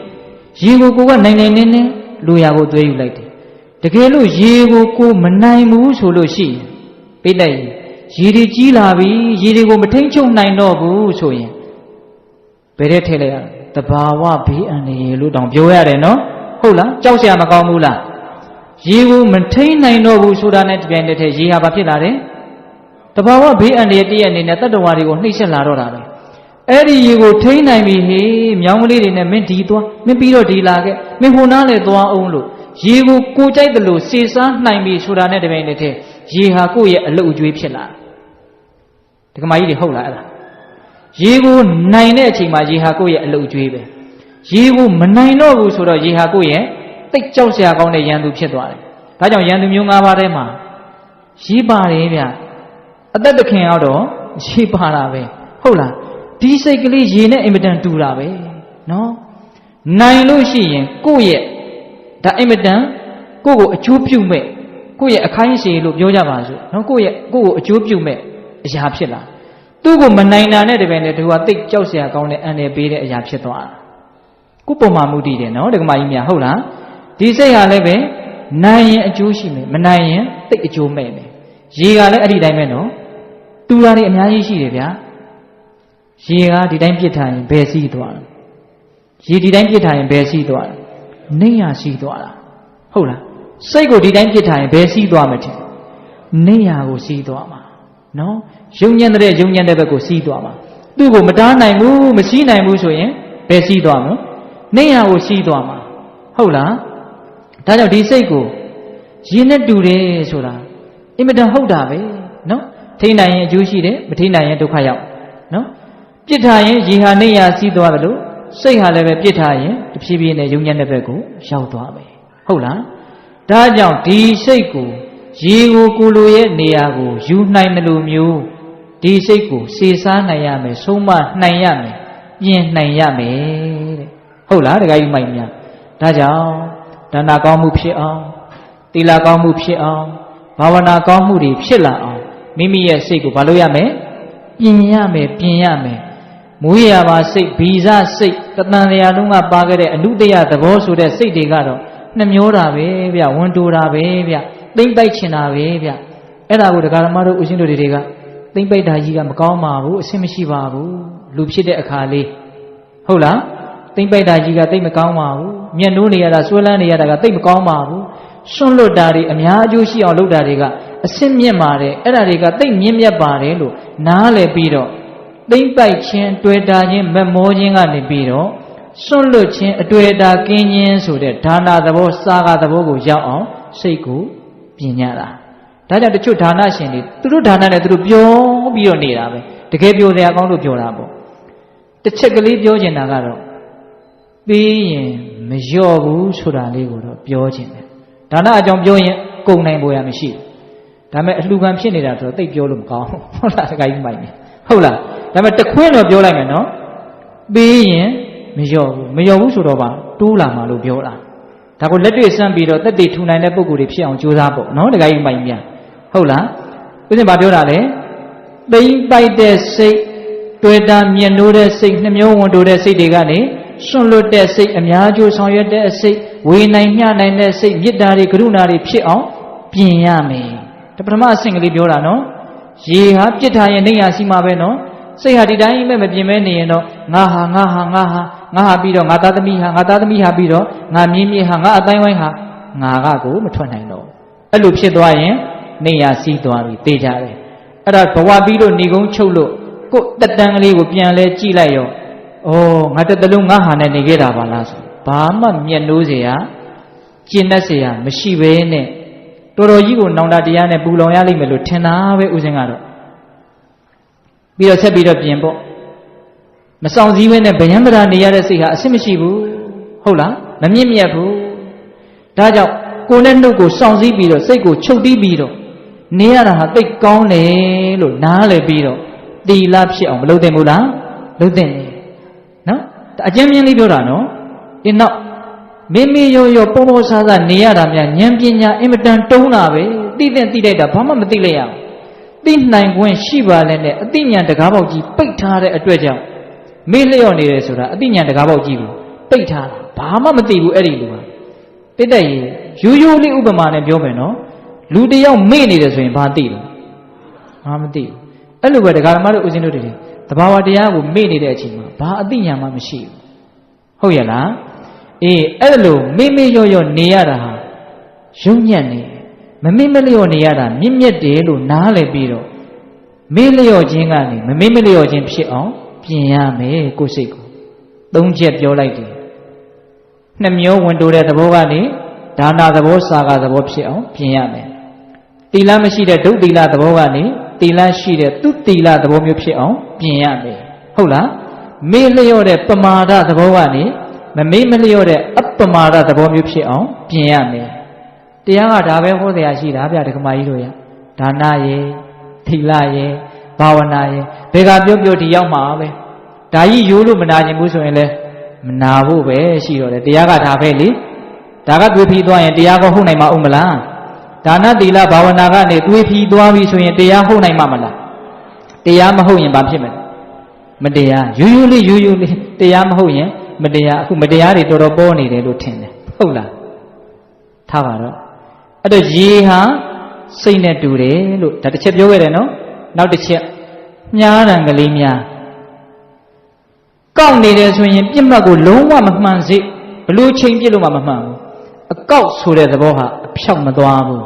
ရေကိုကိုကနိုင်နေလိုရာကိုသွဲယူလိုက်တယ်တကယ်လို့ရေကိုကိုမနိုင်ဘူးဆိုလို့ရှိရင်ပေးလိုက်ရင်ရေတွေကြီးလာပြီရေတွေကိုမထိန်ချုပ်နိုင်တော့ဘူးဆိုရင်ဘယ်တဲ့ထည့်လိုက်ရတဘာဝဘေးအန္တရာယ်လို့တောင်ပြောရတယ်နော်ဟုတ်လားကြောက်စရာမကောင်းဘူးလားရေကိုမထိန်နိုင်တော့ဘူးဆိုတာနဲ့တပြိုင်တည်းရေဟာဘာဖြစ်လာတယ်တဘာဝဘေးအန္တရာယ်တည့်ရအနေနဲ့တတ္တဝါတွေကိုနှိမ့်ဆက်လာတော့တာပဲအဲ့ဒီရေကိုထိန်နိုင်ပြီဟေးမြောင်းကလေးတွေနဲ့မင်းဒီသွားမင်းပြီးတော့ဒီလာခဲ့မင်းဟိုနားလေသွားအောင်လို့ရေကိုကိုကြိုက်တယ်လို့စေစားနိုင်ပြီဆိုတာနဲ့တပြိုင်တည်းရေဟာကိုယ့်ရဲ့အလုတ်အကျွေးဖြစ်လာတယ်ဒကမာကြီးတွေဟုတ်လားအဲ့ဒါရေကိုနိုင်တဲ့အချိန်မှာရေဟာကိုယ့်ရဲ့အလုတ်အကျွေးပဲရေကိုမနိုင်တော့ဘူးဆိုတော့ရေဟာကိုယ့်ရဲ့တိတ်ကြောက်စရာကောင်းတဲ့ရန်သူဖြစ်သွားတယ်ဒါကြောင့်ရန်သူမျိုး၅ပါးထဲမှာရေပါတယ်ဗျအသက်တခင်အောင်တော့ရေပါတာပဲဟုတ်လားဒီစိတ်ကလေးရေနဲ့အင်မတန်တူတာပဲနော်နိုင်လို့ရှိရင်ကိုယ့်ရဲ့ဒါအင်မတန်ကိုယ့်ကိုအကျိုးပြုမဲ့ကိုယ့်ရဲ့အခိုင်းအစေလို့ပြောကြပါစို့နော်ကိုယ့်ကိုအကျိုးပြုမဲ့အရာဖြစ်လာသူ့ကိုမနိုင်တာနဲ့တပည့်နဲ့သူကတိတ်ကြောက်စရာကောင်းတဲ့အန္တရာယ်ပေးတဲ့အရာဖြစ်သွားတာကိုပုံမှန်မှုတည်တယ်နော်ဒကမာကြီးများဟုတ်လားဒီစိတ်ဟာလည်းပဲနိုင်ရင်အကျိုးရှိမယ်မနိုင်ရင်တိတ်အကျိုးမဲ့မယ်ရေကလည်းအဲ့ဒီတိုင်းပဲနော်တူတာတွေအများကြီးရှိတယ်ဗျာရေကဒီတိုင်းပြစ်ထားရင်ဘယ်စီးသွားလဲရေဒီတိုင်းပြစ်ထားရင်ဘယ်စီးသွားလဲနေရစီးသွားတာဟုတ်လားစိတ်ကိုဒီတိုင်းပြစ်ထားရင်ဘယ်စီးသွားမလဲနေရကိုစီးသွားမှာနော်ယုံညံ့တဲ့ဘက်ကိုစီးသွားမှာသူ့ကိုမတားနိုင်ဘူးမစီးနိုင်ဘူးဆိုရင်ဘယ်စီးသွားမလဲနေရကိုစီးသွားမှာဟုတ်လားဒါကြောင့်ဒီစိတ်ကိုရေနဲ့တူတယ်ဆိုတာအင်မတန်ဟုတ်တာပဲနော်ထိနိုင်ရင်အကျိုးရှိတယ်မထိနိုင်ရင်ဒုက္ခရောက်နော်ပြစ်ထားရင်ရေဟာနေရစီးသွားတယ်လို့စိတ်ဟာလည်းပဲပြစ်ထားရင်တဖြည်းဖြည်းနဲ့ယုံညံ့တဲ့ဘက်ကိုရောက်သွားမယ်ဟ ဟုတ်လားဒါကြောင့်ဒီစိတ်ကိုရေကိုလိုရဲ့နေရာကိုယူနိုင်တယ်လို့မျိုးဒီစိတ်ကိုစေစားနိုင်ရမယ်ဆုံးမနိုင်ရမယ်ပြင်နိုင်ရမယ်တဲ့ဟုတ်လားတခါကြီးမိုက်များဒါကြောင့်ဒါနကောင်းမှုဖြစ်အောင်သီလကောင်းမှုဖြစ်အောင်ဘာဝနာကောင်းမှုတွေဖြစ်လာအောင်မိမိရဲ့စိတ်ကိုဘာလို့ရမယ်ပြင်ရမယ်မူရပါစိတ်ဗီဇစိတ်တဏ္ဍရာလုံးကပါခဲ့တဲ့အနုတ္တယသဘောဆိုတဲ့စိတ်တွေကတော့နှမျောတာပဲဗျဝန်တိုတာပဲဗျသိမ့်ပိုက်ချင်တာပဲဗျအဲ့ဒါကိုဒကာဓမ္မတို့ဦးဇင်းတို့တွေကသိမ့်ပိုက်တာကြီးကမကောင်းပါဘူးအဆင်မရှိပါဘူးလူဖြစ်တဲ့အခါလေးဟုတ်လားသိမ့်ပိုက်တာကြီးကသိမ့်မကောင်းပါဘူးမျက်နှိုးနေရတာဆွဲလန်းနေရတာကသိမ့်မကောင်းပါဘူးစွန့်လွတ်တာတွေအများအကျိုးရှိအောင်လုပ်တာတွေကအဆင့်မြင့်ပါတယ်အဲ့ဒါတွေကသိမ့်မြင့်မြတ်ပါတယ်လို့နားလည်ပြီးတော့သိမ့်ပိုက်ခြင်းတွေ့တာခြင်းမမောခြင်းကနေပြီးတော့စွန့်လွတ်ခြင်းအတွေ့အတာကင်းခြင်းဆိုတဲ့ဒါနသဘောစာကသဘောကိုရောက်အောင်စိတ်ကိုပြင်ညတာဒါကြောင့်တချို့ဒါနရှင်တွေသူတို့ဒါနနဲ့သူတို့ပြောပြီးတော့နေတာပဲတကယ်ပြောတဲ့အကောင်းလို့ပြောတာပေါ့တစ်ချက်ကလေးပြောချင်တာကတော့ပြီးရင်မလျော့ဘူးဆိုတာလေးကိုတော့ပြောချင်တယ်ဒါနအကြောင်းပြောရင်ကုန်နိုင်ပေါ်ရမရှိဘူးဒါပေမဲ့အလှခံဖြစ်နေတာဆိုတော့သိပ်ပြောလို့မကောင်းဘူးဟုတ်လားတခါကြီးမိုက်နေဟုတ်လားဒါပေမဲ့တခွင်းတော့ပြောလိုက်မယ်နော်ပြီးရင်မလျော့ဘူးဆိုတော့ပါတိုးလာမှာလို့ပြောတာဒါကိုလက်တွေ့စမ်းပြီးတော့တက်တည်ထူနိုင်တဲ့ပုံကိုယ်တွေဖြစ်အောင်ကြိုးစားပေါ့နော်တခါကြီးမိုက်မြန်ဟုတ်လားဥစဉ်ဘာပြောတာလဲသိမ့်ပိုက်တဲ့စိတ်တွေ့တာမြင်လို့တဲ့စိတ်နှမျိုးဝန်တိုတဲ့စိတ်တွေကနေစွန့်လွတ်တဲ့စိတ်အများကျိုးဆောင်ရွက်တဲ့စိတ်ဝေနိုင်မျှနိုင်တဲ့စိတ်မေတ္တာတွေကရုဏာတွေဖြစ်အောင်ပြင်ရမယ်ဒါပထမအဆင့်ကလေးပြောတာနော်ရေဟာပြစ်ထားရင်နေရစီမှာပဲနော်စိတ်ဟာဒီတိုင်းပဲမပြင်မဲနေရင်တော့ငါဟာပြီးတော့ငါသားသမီးဟာပြီးတော့ငါမြင်းဟာငါအတိုင်းဝိုင်းဟာငါကကိုမထွက်နိုင်တော့အဲ့လိုဖြစ်သွားရင်နေရစီးသွားပြီတေးကြတယ်အဲ့ဒါဘဝပြီးလို့နေကုန်းချုပ်လို့ကိုယ်တက်တန်းကလေးကိုပြန်လဲကြည့်လိုက်ရောဩငါတက်တလုံးငါဟာနဲ့နေခဲ့တာပါလားဆိုဘာမှမျက်နှိုးเสียကျင့်တတ်เสียမရှိဘဲနဲ့တော်တော်ကြီးကိုနောင်တတရားနဲ့ပူလောင်ရလိမ့်မယ်လို့ထင်တာပဲဦးဇင်းကတော့ပြီးတော့ဆက်ပြီးတော့ပြင်ပေါ့မဆောင်စည်းဘဲနဲ့ဗယံပရာနေရတဲ့စိတ်ဟာအဆင်မရှိဘူးဟုတ်လားမမြင့်မြတ်ဘူးဒါကြောင့်ကိုယ်နဲ့နှုတ်ကိုစောင့်စည်းပြီးတော့စိတ်ကိုချုပ်တီးပြီးတော့နေရတာဟာသိကောင်းတယ်လို့နားလည်ပြီးတော့တီလာဖြစ်အောင်မလုပ်သင့်ဘူးလားလုပ်သင့်တယ်နော်အကျဉ်းမြင့်လေးပြောတာနော်ဒီနောက်မိမိရောပုံဆားဆာနေရတာများဉာဏ်ပညာအင်မတန်တုံးတာပဲသိလိုက်တာဘာမှမသိလိုက်ရဘူးသိနိုင်ခွင့်ရှိပါလဲနဲ့အသိဉာဏ်တကားပေါက်ကြီးပိတ်ထားတဲ့အတွက်ကြောင့်မေ့လျော့နေတယ်ဆိုတာအသိဉာဏ်တကားပေါက်ကြီးကိုပိတ်ထားတာဘာမှမသိဘူးအဲ့ဒီလူဟာတိတ်တရေရိုးလေးဥပမာနဲ့ပြောမယ်နော်လူတယောက်မေ့နေတယ်ဆိုရင်ဘာသိလဲဘာမသိဘူးအဲ့လိုပဲဒကာဓမ္မတို့ဦးဇင်းတို့တွေသဘာဝတရားကိုမေ့နေတဲ့အချိန်မှာဘာအသိဉာဏ်မှမရှိဘူးဟုတ်ရဲ့လားအေးအဲ့လိုမေ့ရောနေရတာဟာယုံညံ့နေမလျော့နေရတာမြင့်မြတ်တယ်လို့နားလည်ပြီးတော့မေ့လျော့ခြင်းကနေမလျော့ခြင်းဖြစ်အောင်ပြင်ရမယ်ကိုယ်စိတ်ကိုသုံးချက်ပြောလိုက်တယ်နှမျိုးဝင်တိုးတဲ့သဘောကနေဒါနသဘောစာကသဘောဖြစ်အောင်ပြင်ရမယ်သီလမရှိတဲ့ဒုသီလသဘောကနေသီလရှိတဲ့သူသီလသဘောမျိုးဖြစ်အောင်ပြင်ရမယ်ဟုတ်လားမေ့လျော့တဲ့ပမာဒသဘောကနေမလျော့တဲ့အပမာဒသဘောမျိုးဖြစ်အောင်ပြင်ရမယ်တရားကဒါပဲဟောတရားရှိတာဗျဒကမာကြီးတို့ရဒါနရေသီလရေဘာဝနာရေဘယ်ကပြောဒီရောက်မှာပဲဒါကြီးရိုးလို့မနာကျင်ဘူးဆိုရင်လည်းမနာဖို့ပဲရှိတော့တယ်တရားကဒါပဲလေဒါကတွေးပြီးသွားရင်တရားကိုဟုတ်နိုင်မှာဦးမလားဒါနသီလဘာဝနာကနေတွေးပြီးသွားပြီဆိုရင်တရားဟုတ်နိုင်မှာမလားတရားမဟုတ်ရင်ဘာဖြစ်မလဲမတရားရိုးလေးတရားမဟုတ်ရင်မတရားအခုမတရားတွေတော်တော်ပေါ်နေတယ်လို့ထင်တယ်ဟုတ်လားထားပါတော့အဲ့တော့ရေဟာစိတ်နဲ့တူတယ်လို့ဒါတစ်ချက်ပြောခဲ့တယ်နော်နောက်တစ်ချက်မြားတံကလေးများကောက်နေတယ်ဆိုရင်ပြစ်မှတ်ကိုလုံးဝမမှန်စေဘလို့ချိန်ပြစ်လို့မှမမှန်ဘူးအကောက်ဆိုတဲ့သဘောဟာအဖြောက်မသွားဘူး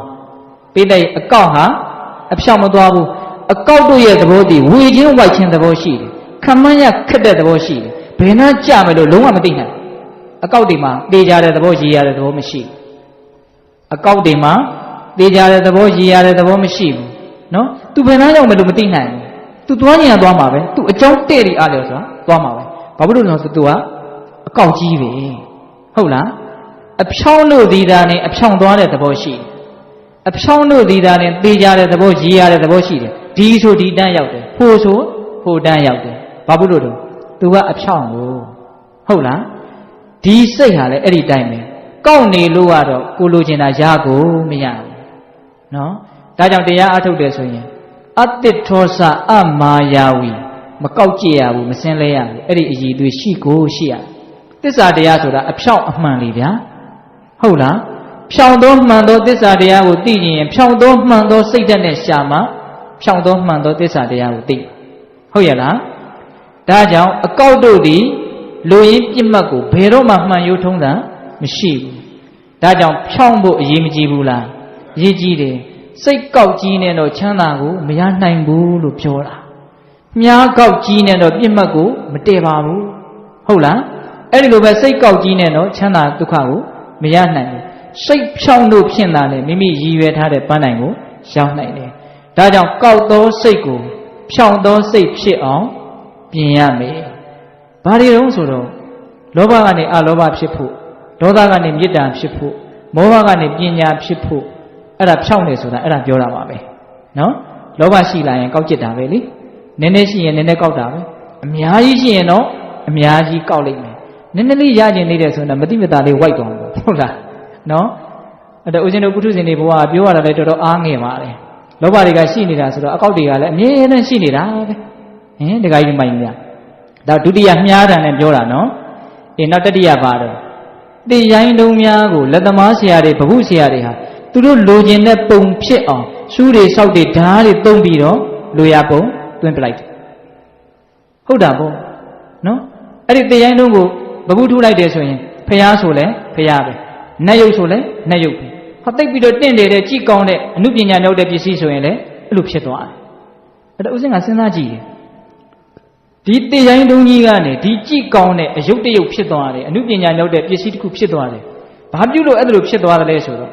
ပြီးတဲ့အကောက်ဟာအဖြောက်မသွားဘူးအကောက်တို့ရဲ့သဘောတည်ဝေချင်းဝိုက်ချင်းသဘောရှိတယ်ခမန်းရခက်တဲ့သဘောရှိတယ်ဘယ်နှကြမယ်လို့လုံးဝမသိနိုင်အကောက်တွေမှာတေးကြတဲ့သဘောရည်ရတဲ့သဘောမရှိဘူးအကောက်တွေမှာတေးကြတဲ့သဘောရည်ရတဲ့သဘောမရှိဘူးနော်သူဘယ်နှရောက်မယ်လို့မသိနိုင်ဘူးသူသွားညံသွားမှာပဲသူအကြောင်းတဲ့ရီအားလျော်ဆိုတာသွားမှာပဲဘာဖြစ်လို့လဲဆိုသူကအကောက်ကြီးပဲဟုတ်လား အဖြောင်းလို့ဒီတာနဲ့အဖြောင်းသွားတဲ့သဘောရှိတယ်အဖြောင်းလို့ဒီတာနဲ့သိကြတဲ့သဘောရည်ရတဲ့သဘောရှိတယ်ဒီဆိုဒီတန်းရောက်တယ်ဖို့ဆိုဖို့တန်းရောက်တယ်ဘာဖြစ်လို့တော့သူကအဖြောင်းကိုဟုတ်လားဒီစိတ်ဟာလည်းအဲ့ဒီတိုင်းပဲကောက်နေလို့ကတော့ကိုလိုချင်တာရကိုမရဘူးနော်ဒါကြောင့်တရားအထုတ်တယ်ဆိုရင်အတ္တထောစအမာယာဝီမကောက်ကြည့်ရဘူးမစင်းလဲရဘူးအဲ့ဒီအည်သွေးရှိကိုရှိရသစ္စာတရားဆိုတာအဖြောင်းအမှန်လေးဗျာဟုတ်လားဖြောင်းသောမှန်သောသစ္စာတရားကိုသိရင်ဖြောင်းသောမှန်သောစိတ်ဓာတ်နဲ့ရှာမှဖြောင်းသောမှန်သောသစ္စာတရားကိုသိဟုတ်ရဲ့လားဒါကြောင့်အကောက်တို့သည်လူရင်းပြစ်မှတ်ကိုဘယ်တော့မှမှန်ရိုးထုံးတာမရှိဘူးဒါကြောင့်ဖြောင်းဖို့အရေးမကြီးဘူးလားအရေးကြီးတယ်စိတ်ကောက်ကြီးနဲ့တော့ချမ်းသာကိုမရနိုင်ဘူးလို့ပြောတာမြားကောက်ကြီးနဲ့တော့ပြစ်မှတ်ကိုမတည်ပါဘူးဟုတ်လားအဲ့ဒီလိုပဲစိတ်ကောက်ကြီးနဲ့တော့ချမ်းသာဒုက္ခကိုမရနိုင်ဘူးစိတ်ဖြောင်းလို့ဖြစ်တာနဲ့မိမိရည်ရွယ်ထားတဲ့ပန်းတိုင်ကိုရောက်နိုင်တယ်ဒါကြောင့်ကောက်သောစိတ်ကိုဖြောင်းသောစိတ်ဖြစ်အောင်ပြင်ရမယ်ဘာတွေတုံးဆိုတော့လောဘကနေအလောဘဖြစ်ဖို့ဒေါသကနေမေတ္တာဖြစ်ဖို့မောဟကနေပညာဖြစ်ဖို့အဲ့ဒါဖြောင်းနေဆိုတာအဲ့ဒါပြောတာပါပဲနော်လောဘရှိလာရင်ကောက်จิตတာပဲလေနည်းနည်းရှိရင်နည်းနည်းကောက်တာပဲအများကြီးရှိရင်တော့အများကြီးကောက်လိုက်မယ်နည်းနည်းလေးရကျင်နေတယ်ဆိုတော့မတိမတာလေးဝိုက်သွားမှာဟုတ်လားနော်အဲ့ဒါဦးဇင်းတို့ပုထုဇဉ်တွေဘဝကပြောရတာလည်းတော်တော်အားငယ်ပါတယ်လောဘတွေကရှိနေတာဆိုတော့အကောက်တွေကလည်းအမြဲတမ်းရှိနေတာပဲဟင်တခါကြီးမိုင်းများဒါဒုတိယမြားတန်နဲ့ပြောတာနော်နောက်တတိယပါတော့တေရိုင်းတုံးများကိုလက်သမားဆရာတွေဗဟုဆရာတွေဟာသူတို့လိုချင်တဲ့ပုံဖြစ်အောင်ရှူးတွေဆောက်တွေဓာတ်တွေတုံးပြီးတော့လိုရပုံတွင်းပလိုက်တယ်ဟုတ်တာပေါ့နော်အဲ့ဒီတေရိုင်းတုံးကိုဗဟုထူလိုက်တယ်ဆိုရင်ဖျားဆိုလဲဖျားပဲနတ်ရုပ်ဆိုလဲနတ်ရုပ်ပဲဟောတိတ်ပြီးတော့တင့်တယ်တဲ့ကြည်ကောင်းတဲ့အမှုပညာရောက်တဲ့ပစ္စည်းဆိုရင်လည်းအဲ့လိုဖြစ်သွားတယ်အဲ့ဒါဥစဉ်ကစဉ်းစားကြည့်တယ်ဒီတေရိုင်းတုံးကြီးကနေဒီကြည်ကောင်းတဲ့အယုတ်တယုတ်ဖြစ်သွားတယ်အမှုပညာရောက်တဲ့ပစ္စည်းတစ်ခုဖြစ်သွားတယ်ဘာပြုလို့အဲ့ဒါလိုဖြစ်သွားတယ်လဲဆိုတော့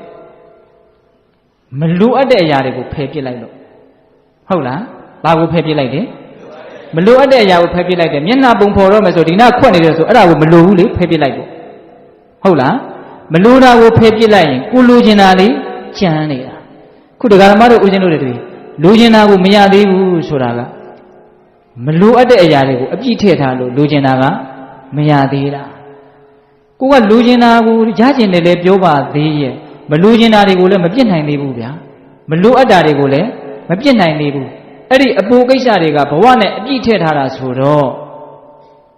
မလိုအပ်တဲ့အရာတွေကိုဖယ်ပစ်လိုက်လို့ဟုတ်လားဘာကိုဖယ်ပစ်လိုက်တယ်မလိုအပ်တဲ့အရာကိုဖယ်ပစ်လိုက်တယ်မျက်နှာပုံဖော်တော့မယ်ဆိုဒီနာခွက်နေတယ်ဆိုအဲ့ဒါကိုမလိုဘူးလေဖယ်ပစ်လိုက်ပေါ့ဟုတ်လားမလိုတာကိုဖယ်ပစ်လိုက်ရင်ကိုလိုချင်တာလေးကြမ်းနေတာခုဒကာဓမ္မတို့ဦးဇင်းတို့တွေလိုချင်တာကိုမရသေးဘူးဆိုတာကမလိုအပ်တဲ့အရာတွေကိုအပြည့်ထည့်ထားလို့လိုချင်တာကမရသေးတာကိုကလိုချင်တာကိုရချင်တယ်လေပြောပါသေးရဲ့မလိုချင်တာတွေကိုလည်းမပြစ်နိုင်သေးဘူးဗျာမလိုအပ်တာတွေကိုလည်းမပြစ်နိုင်သေးဘူးအဲ့ဒီအပိုကိစ္စတွေကဘဝနဲ့အပြည့်ထည့်ထားတာဆိုတော့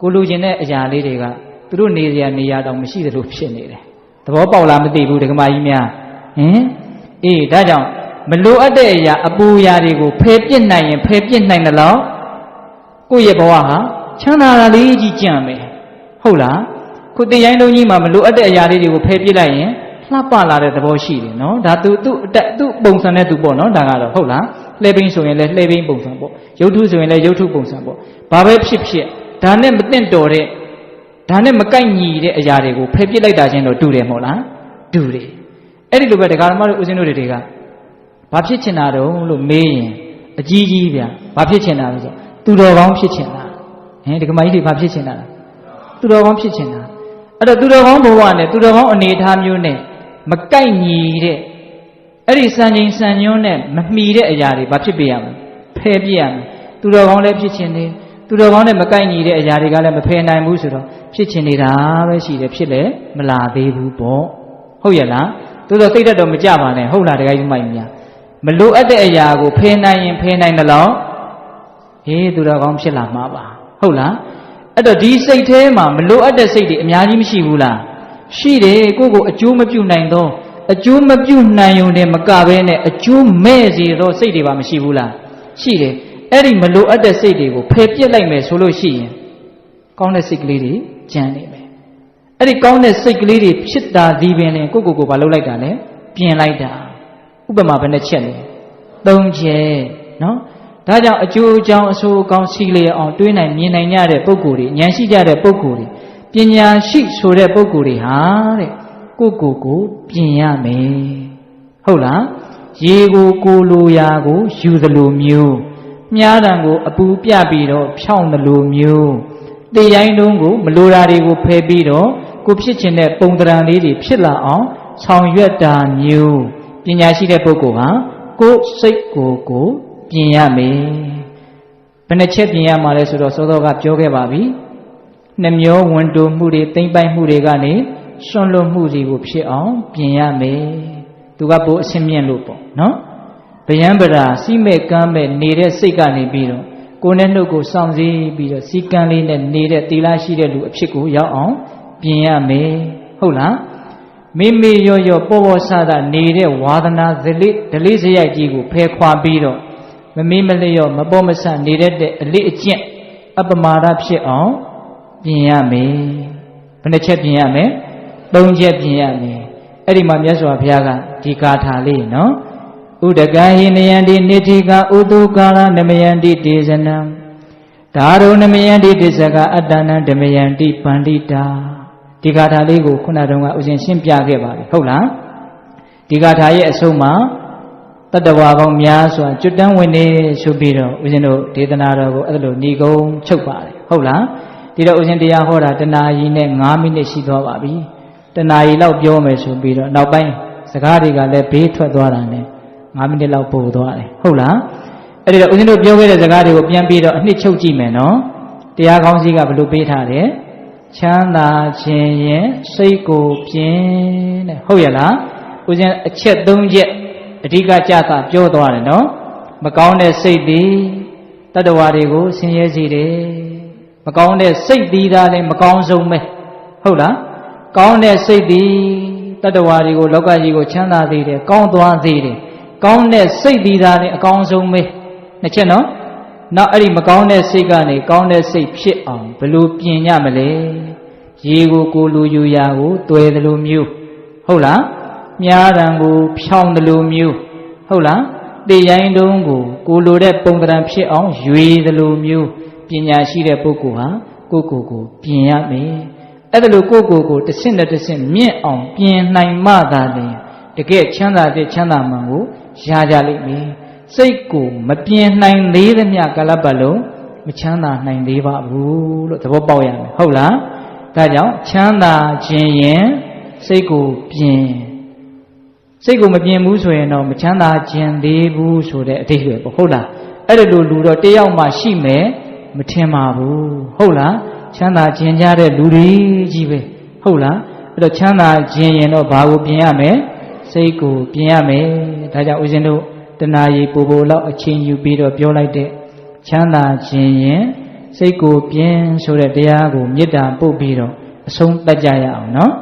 ကိုလိုချင်တဲ့အရာလေးတွေကသူတို့နေရနေရတော့မရှိသလိုဖြစ်နေတယ်သဘောပေါက်လားမသိဘူးဒကမာကြီးများအေးဒါကြောင့်မလိုအပ်တဲ့အရာအပူအရာတွေကိုဖယ်ပြစ်နိုင်ရင်ဖယ်ပြစ်နိုင်တယ်လို့ကိုယ့်ရဲ့ဘဝဟာချမ်းသာတာလေးကြီးကြံ့မယ်ဟုတ်လားခုတရားလုံးကြီးမှာမလိုအပ်တဲ့အရာလေးတွေကိုဖယ်ပြစ်လိုက်ရင်လှပလာတဲ့သဘောရှိတယ်နော်ဒါသူပုံစံနဲ့သူပေါ့နော်ဒါကတော့ဟုတ်လားလှဲဘိန်းဆိုရင်လည်းလှဲဘိန်းပုံစံပေါ့ရုပ်ထုဆိုရင်လည်းရုပ်ထုပုံစံပေါ့ဘာပဲဖြစ်ဖြစ်ဒါနဲ့မသင့်တော်တဲ့ဒါနဲ့မကိုက်ညီတဲ့အရာတွေကိုဖယ်ပြစ်လိုက်တာချင်းတော့တူတယ်မဟုတ်လားတူတယ်အဲ့ဒီလိုပဲဒကာဓမ္မတို့ဦးဇင်းတို့တွေကဘာဖြစ်ချင်တာတုံးလို့မေးရင်အကြီးကြီးဗျာဘာဖြစ်ချင်တာလဲဆိုသူတော်ကောင်းဖြစ်ချင်တာဒကာမကြီးတွေဘာဖြစ်ချင်တာလဲသူတော်ကောင်းဖြစ်ချင်တာအဲ့တော့သူတော်ကောင်းဘဝနဲ့သူတော်ကောင်းအနေအထားမျိုးနဲ့မကိုက်ညီတဲ့အဲ့ဒီစံချိန်စံညွှန်းနဲ့မမီတဲ့အရာတွေဘာဖြစ်ပြရမလဲဖယ်ပြရမယ်သူတော်ကောင်းလည်းဖြစ်ချင်တယ်သူတော်ကောင်းနဲ့မကိုက်ညီတဲ့အရာတွေကလည်းမဖယ်နိုင်ဘူးဆိုတော့ဖြစ်ချင်နေတာပဲရှိတယ်ဖြစ်လေမလာသေးဘူးပေါ့ဟုတ်ရဲ့လားသို့တော့စိတ်ဓာတ်တော့မကြပါနဲ့ဟုတ်လားတကယ်ကြီးမိုက်များမလိုအပ်တဲ့အရာကိုဖယ်နိုင်ရင်ဖယ်နိုင်တယ်လို့သူတော်ကောင်းဖြစ်လာမှာပါဟုတ်လားအဲ့တော့ဒီစိတ်ထဲမှာမလိုအပ်တဲ့စိတ်တွေအများကြီးမရှိဘူးလားရှိတယ်ကိုယ့်ကိုအကျိုးမပြုနိုင်တော့အကျိုးမပြုနိုင်ုံနဲ့မကဘဲနဲ့အကျိုးမဲ့စေတော့စိတ်တွေပါမရှိဘူးလားရှိတယ်အဲ့ဒီမလိုအပ်တဲ့စိတ်တွေကိုဖယ်ပြစ်လိုက်မယ်ဆိုလို့ရှိရင်ကောင်းတဲ့စိတ်ကလေးတွေကျန်နေမယ်အဲ့ဒီကောင်းတဲ့စိတ်ကလေးတွေဖြစ်တာဒီပင်လင်ကိုယ့်ကိုယ်ဘာလုပ်လိုက်တာလဲပြင်လိုက်တာဥပမာဘယ်နှချက်လဲ3ချက်နော်ဒါကြောင့်အကျိုးအကြောင်းအဆိုးအကောင်းရှိလျက်အောင်တွေးနိုင်မြင်နိုင်ကြတဲ့ပုဂ္ဂိုလ်တွေဉာဏ်ရှိကြတဲ့ပုဂ္ဂိုလ်တွေပညာရှိဆိုတဲ့ပုဂ္ဂိုလ်တွေဟာတဲ့ကိုပြင်ရမယ်ဟုတ်လားရေကိုလိုရာကိုယူသလိုမျိုးမြားတံကိုအပူပြပြီးတော့ဖြောင်းသလိုမျိုးတေရိုင်းတုံးကိုမလိုတာတွေကိုဖယ်ပြီးတော့ ကိုဖြစ်ခြင်းတဲ့ပုံတရံလေးတွေဖြစ်လာအောင်ဆောင်ရွက်တာမျိုးပညာရှိတဲ့ပုဂ္ဂိုလ်ဟာကိုယ်စိတ်ကိုပြင်ရမယ်ဘယ်နှချက်ပြင်ရမှာလဲဆိုတော့စောစောကပြောခဲ့ပါပြီနှမျောဝန်တိုမှုတွေတိမ့်ပိုက်မှုတွေကနေစွန့်လွတ်မှုတွေကိုဖြစ်အောင်ပြင်ရမယ်သူကပိုအဆင်မြင့်လို့ပေါ့နော်ဗျံပရာစီမဲ့ကမ်းမဲ့နေတဲ့စိတ်ကနေပြီးတော့ကိုယ်နဲ့နှုတ်ကိုစောင့်စည်းပြီးတော့စီကံလေးနဲ့နေတဲ့သီလရှိတဲ့လူအဖြစ်ကိုရောက်အောင်ပြင်ရမယ်ဟုတ်လားမိမိရော့ရော့ပေါ်ပေါ်ဆဆနေတဲ့ဝါဒနာဒလိစရိုက်ကြီးကိုဖယ်ခွာပြီးတော့မမေးမလျော့မပေါ်မဆနေတဲ့အလေးအကျင့်အပမာဒဖြစ်အောင်ပြင်ရမယ်ဘယ်နှချက်ပြင်ရမယ်၃ချက်ပြင်ရမယ်အဲ့ဒီမှာမြတ်စွာဘုရားကဒီဂါထာလေးနော်ဥဒကဟိနယန္တိနိတိကဥတုကာရနမယန္တိဒေဇနံဒါရုံနမယန္တိဒေဇကအတ္တနံဓမယန္တိပန္တိတာဒီဂါထာလေးကိုခုနတုန်းကဥစဉ်ရှင်းပြခဲ့ပါပြီဟုတ်လားဒီဂါထာရဲ့အဆုံးမှာတတ္တဝါပေါင်းများစွာကျွတ်တန်းဝင်နေဆိုပြီးတော့ဥစဉ်တို့ဒေသနာတော်ကိုအဲ့လိုဏီကုံချုပ်ပါတယ်ဟုတ်လားဒီတော့ဥစဉ်တရားဟောတာတနာရီနဲ့9မိနစ်ရှိသွားပါပြီတနာရီလောက်ပြောမယ်ဆိုပြီးတော့နောက်ပိုင်းစကားတွေကလည်းဘေးထွက်သွားတာနဲ့9မိနစ်လောက်ပို့သွားတယ်ဟုတ်လားအဲ့ဒီတော့ဦးဇင်းတို့ပြောခဲ့တဲ့စကားတွေကိုပြန်ပြီးတော့အနှစ်ချုပ်ကြည့်မယ်နော်တရားကောင်းစီးကဘယ်လိုပေးထားတယ်ချမ်းသာခြင်းရင်စိတ်ကိုပြင်းတဲ့ဟုတ်ရဲ့လားဦးဇင်းအချက်၃ချက်အဓိကကြတာပြောသွားတယ်နော်မကောင်းတဲ့စိတ်သည်တတ္တဝါတွေကိုဆင်းရဲစေတယ်မကောင်းတဲ့စိတ်သည်သာလည်းမကောင်းဆုံးပဲဟုတ်လားကောင်းတဲ့စိတ်သည်တတ္တဝါတွေကိုလောကကြီးကိုချမ်းသာစေတယ်ကောင်းသွားစေတယ်ကောင်းတဲ့စိတ်ဒီသာနဲ့အကောင်းဆုံးပဲနှစ်ချက်နော်နောက်အဲ့ဒီမကောင်းတဲ့စိတ်ကနေကောင်းတဲ့စိတ်ဖြစ်အောင်ဘယ်လိုပြင်ရမလဲရေကိုလူယူရာကိုတွယ်တယ်လို့မျိုးဟုတ်လားမြားတံကိုဖြောင်းတယ်လို့မျိုးဟုတ်လားတေရိုင်းတုံးကိုလိုတဲ့ပုံသဏ္ဍာန်ဖြစ်အောင်ရွေတယ်လို့မျိုးပညာရှိတဲ့ပုဂ္ဂိုလ်ဟာကိုပြင်ရမယ်အဲ့ဒါလို့ကိုတစ်ဆင့်နဲ့တစ်ဆင့်မြင့်အောင်ပြင်နိုင်မှသာလေတကယ်ချမ်းသာတဲ့ချမ်းသာမှန်ကိုရကြလိမ့်မယ်စိတ်ကိုမပြင်နိုင်သေးသမျှကာလပတ်လုံးမချမ်းသာနိုင်သေးပါဘူးလို့သဘောပေါက်ရမယ်ဟုတ်လားဒါကြောင့်ချမ်းသာခြင်းရင်စိတ်ကိုပြင်စိတ်ကိုမပြင်ဘူးဆိုရင်တော့မချမ်းသာခြင်းသေးဘူးဆိုတဲ့အဓိပ္ပာယ်ပေါ့ဟုတ်လားအဲ့ဒါလိုလူတော့တယောက်မှရှိမယ်မထင်ပါဘူးဟုတ်လားချမ်းသာခြင်းကြတဲ့လူတွေကြီးပဲဟုတ်လားအဲ့တော့ချမ်းသာခြင်းရင်တော့ဘာကိုပြင်ရမလဲစိတ်ကိုပြင်ရမယ်ဒါကြောင့်ဦးဇင်းတို့တဏှာကြီးပူလောက်အချိန်ယူပြီးတော့ပြောလိုက်တဲ့ချမ်းသာခြင်းရင်စိတ်ကိုပြင်ဆိုတဲ့တရားကိုမေတ္တာပို့ပြီးတော့အဆုံးသတ်ကြရအောင်နော်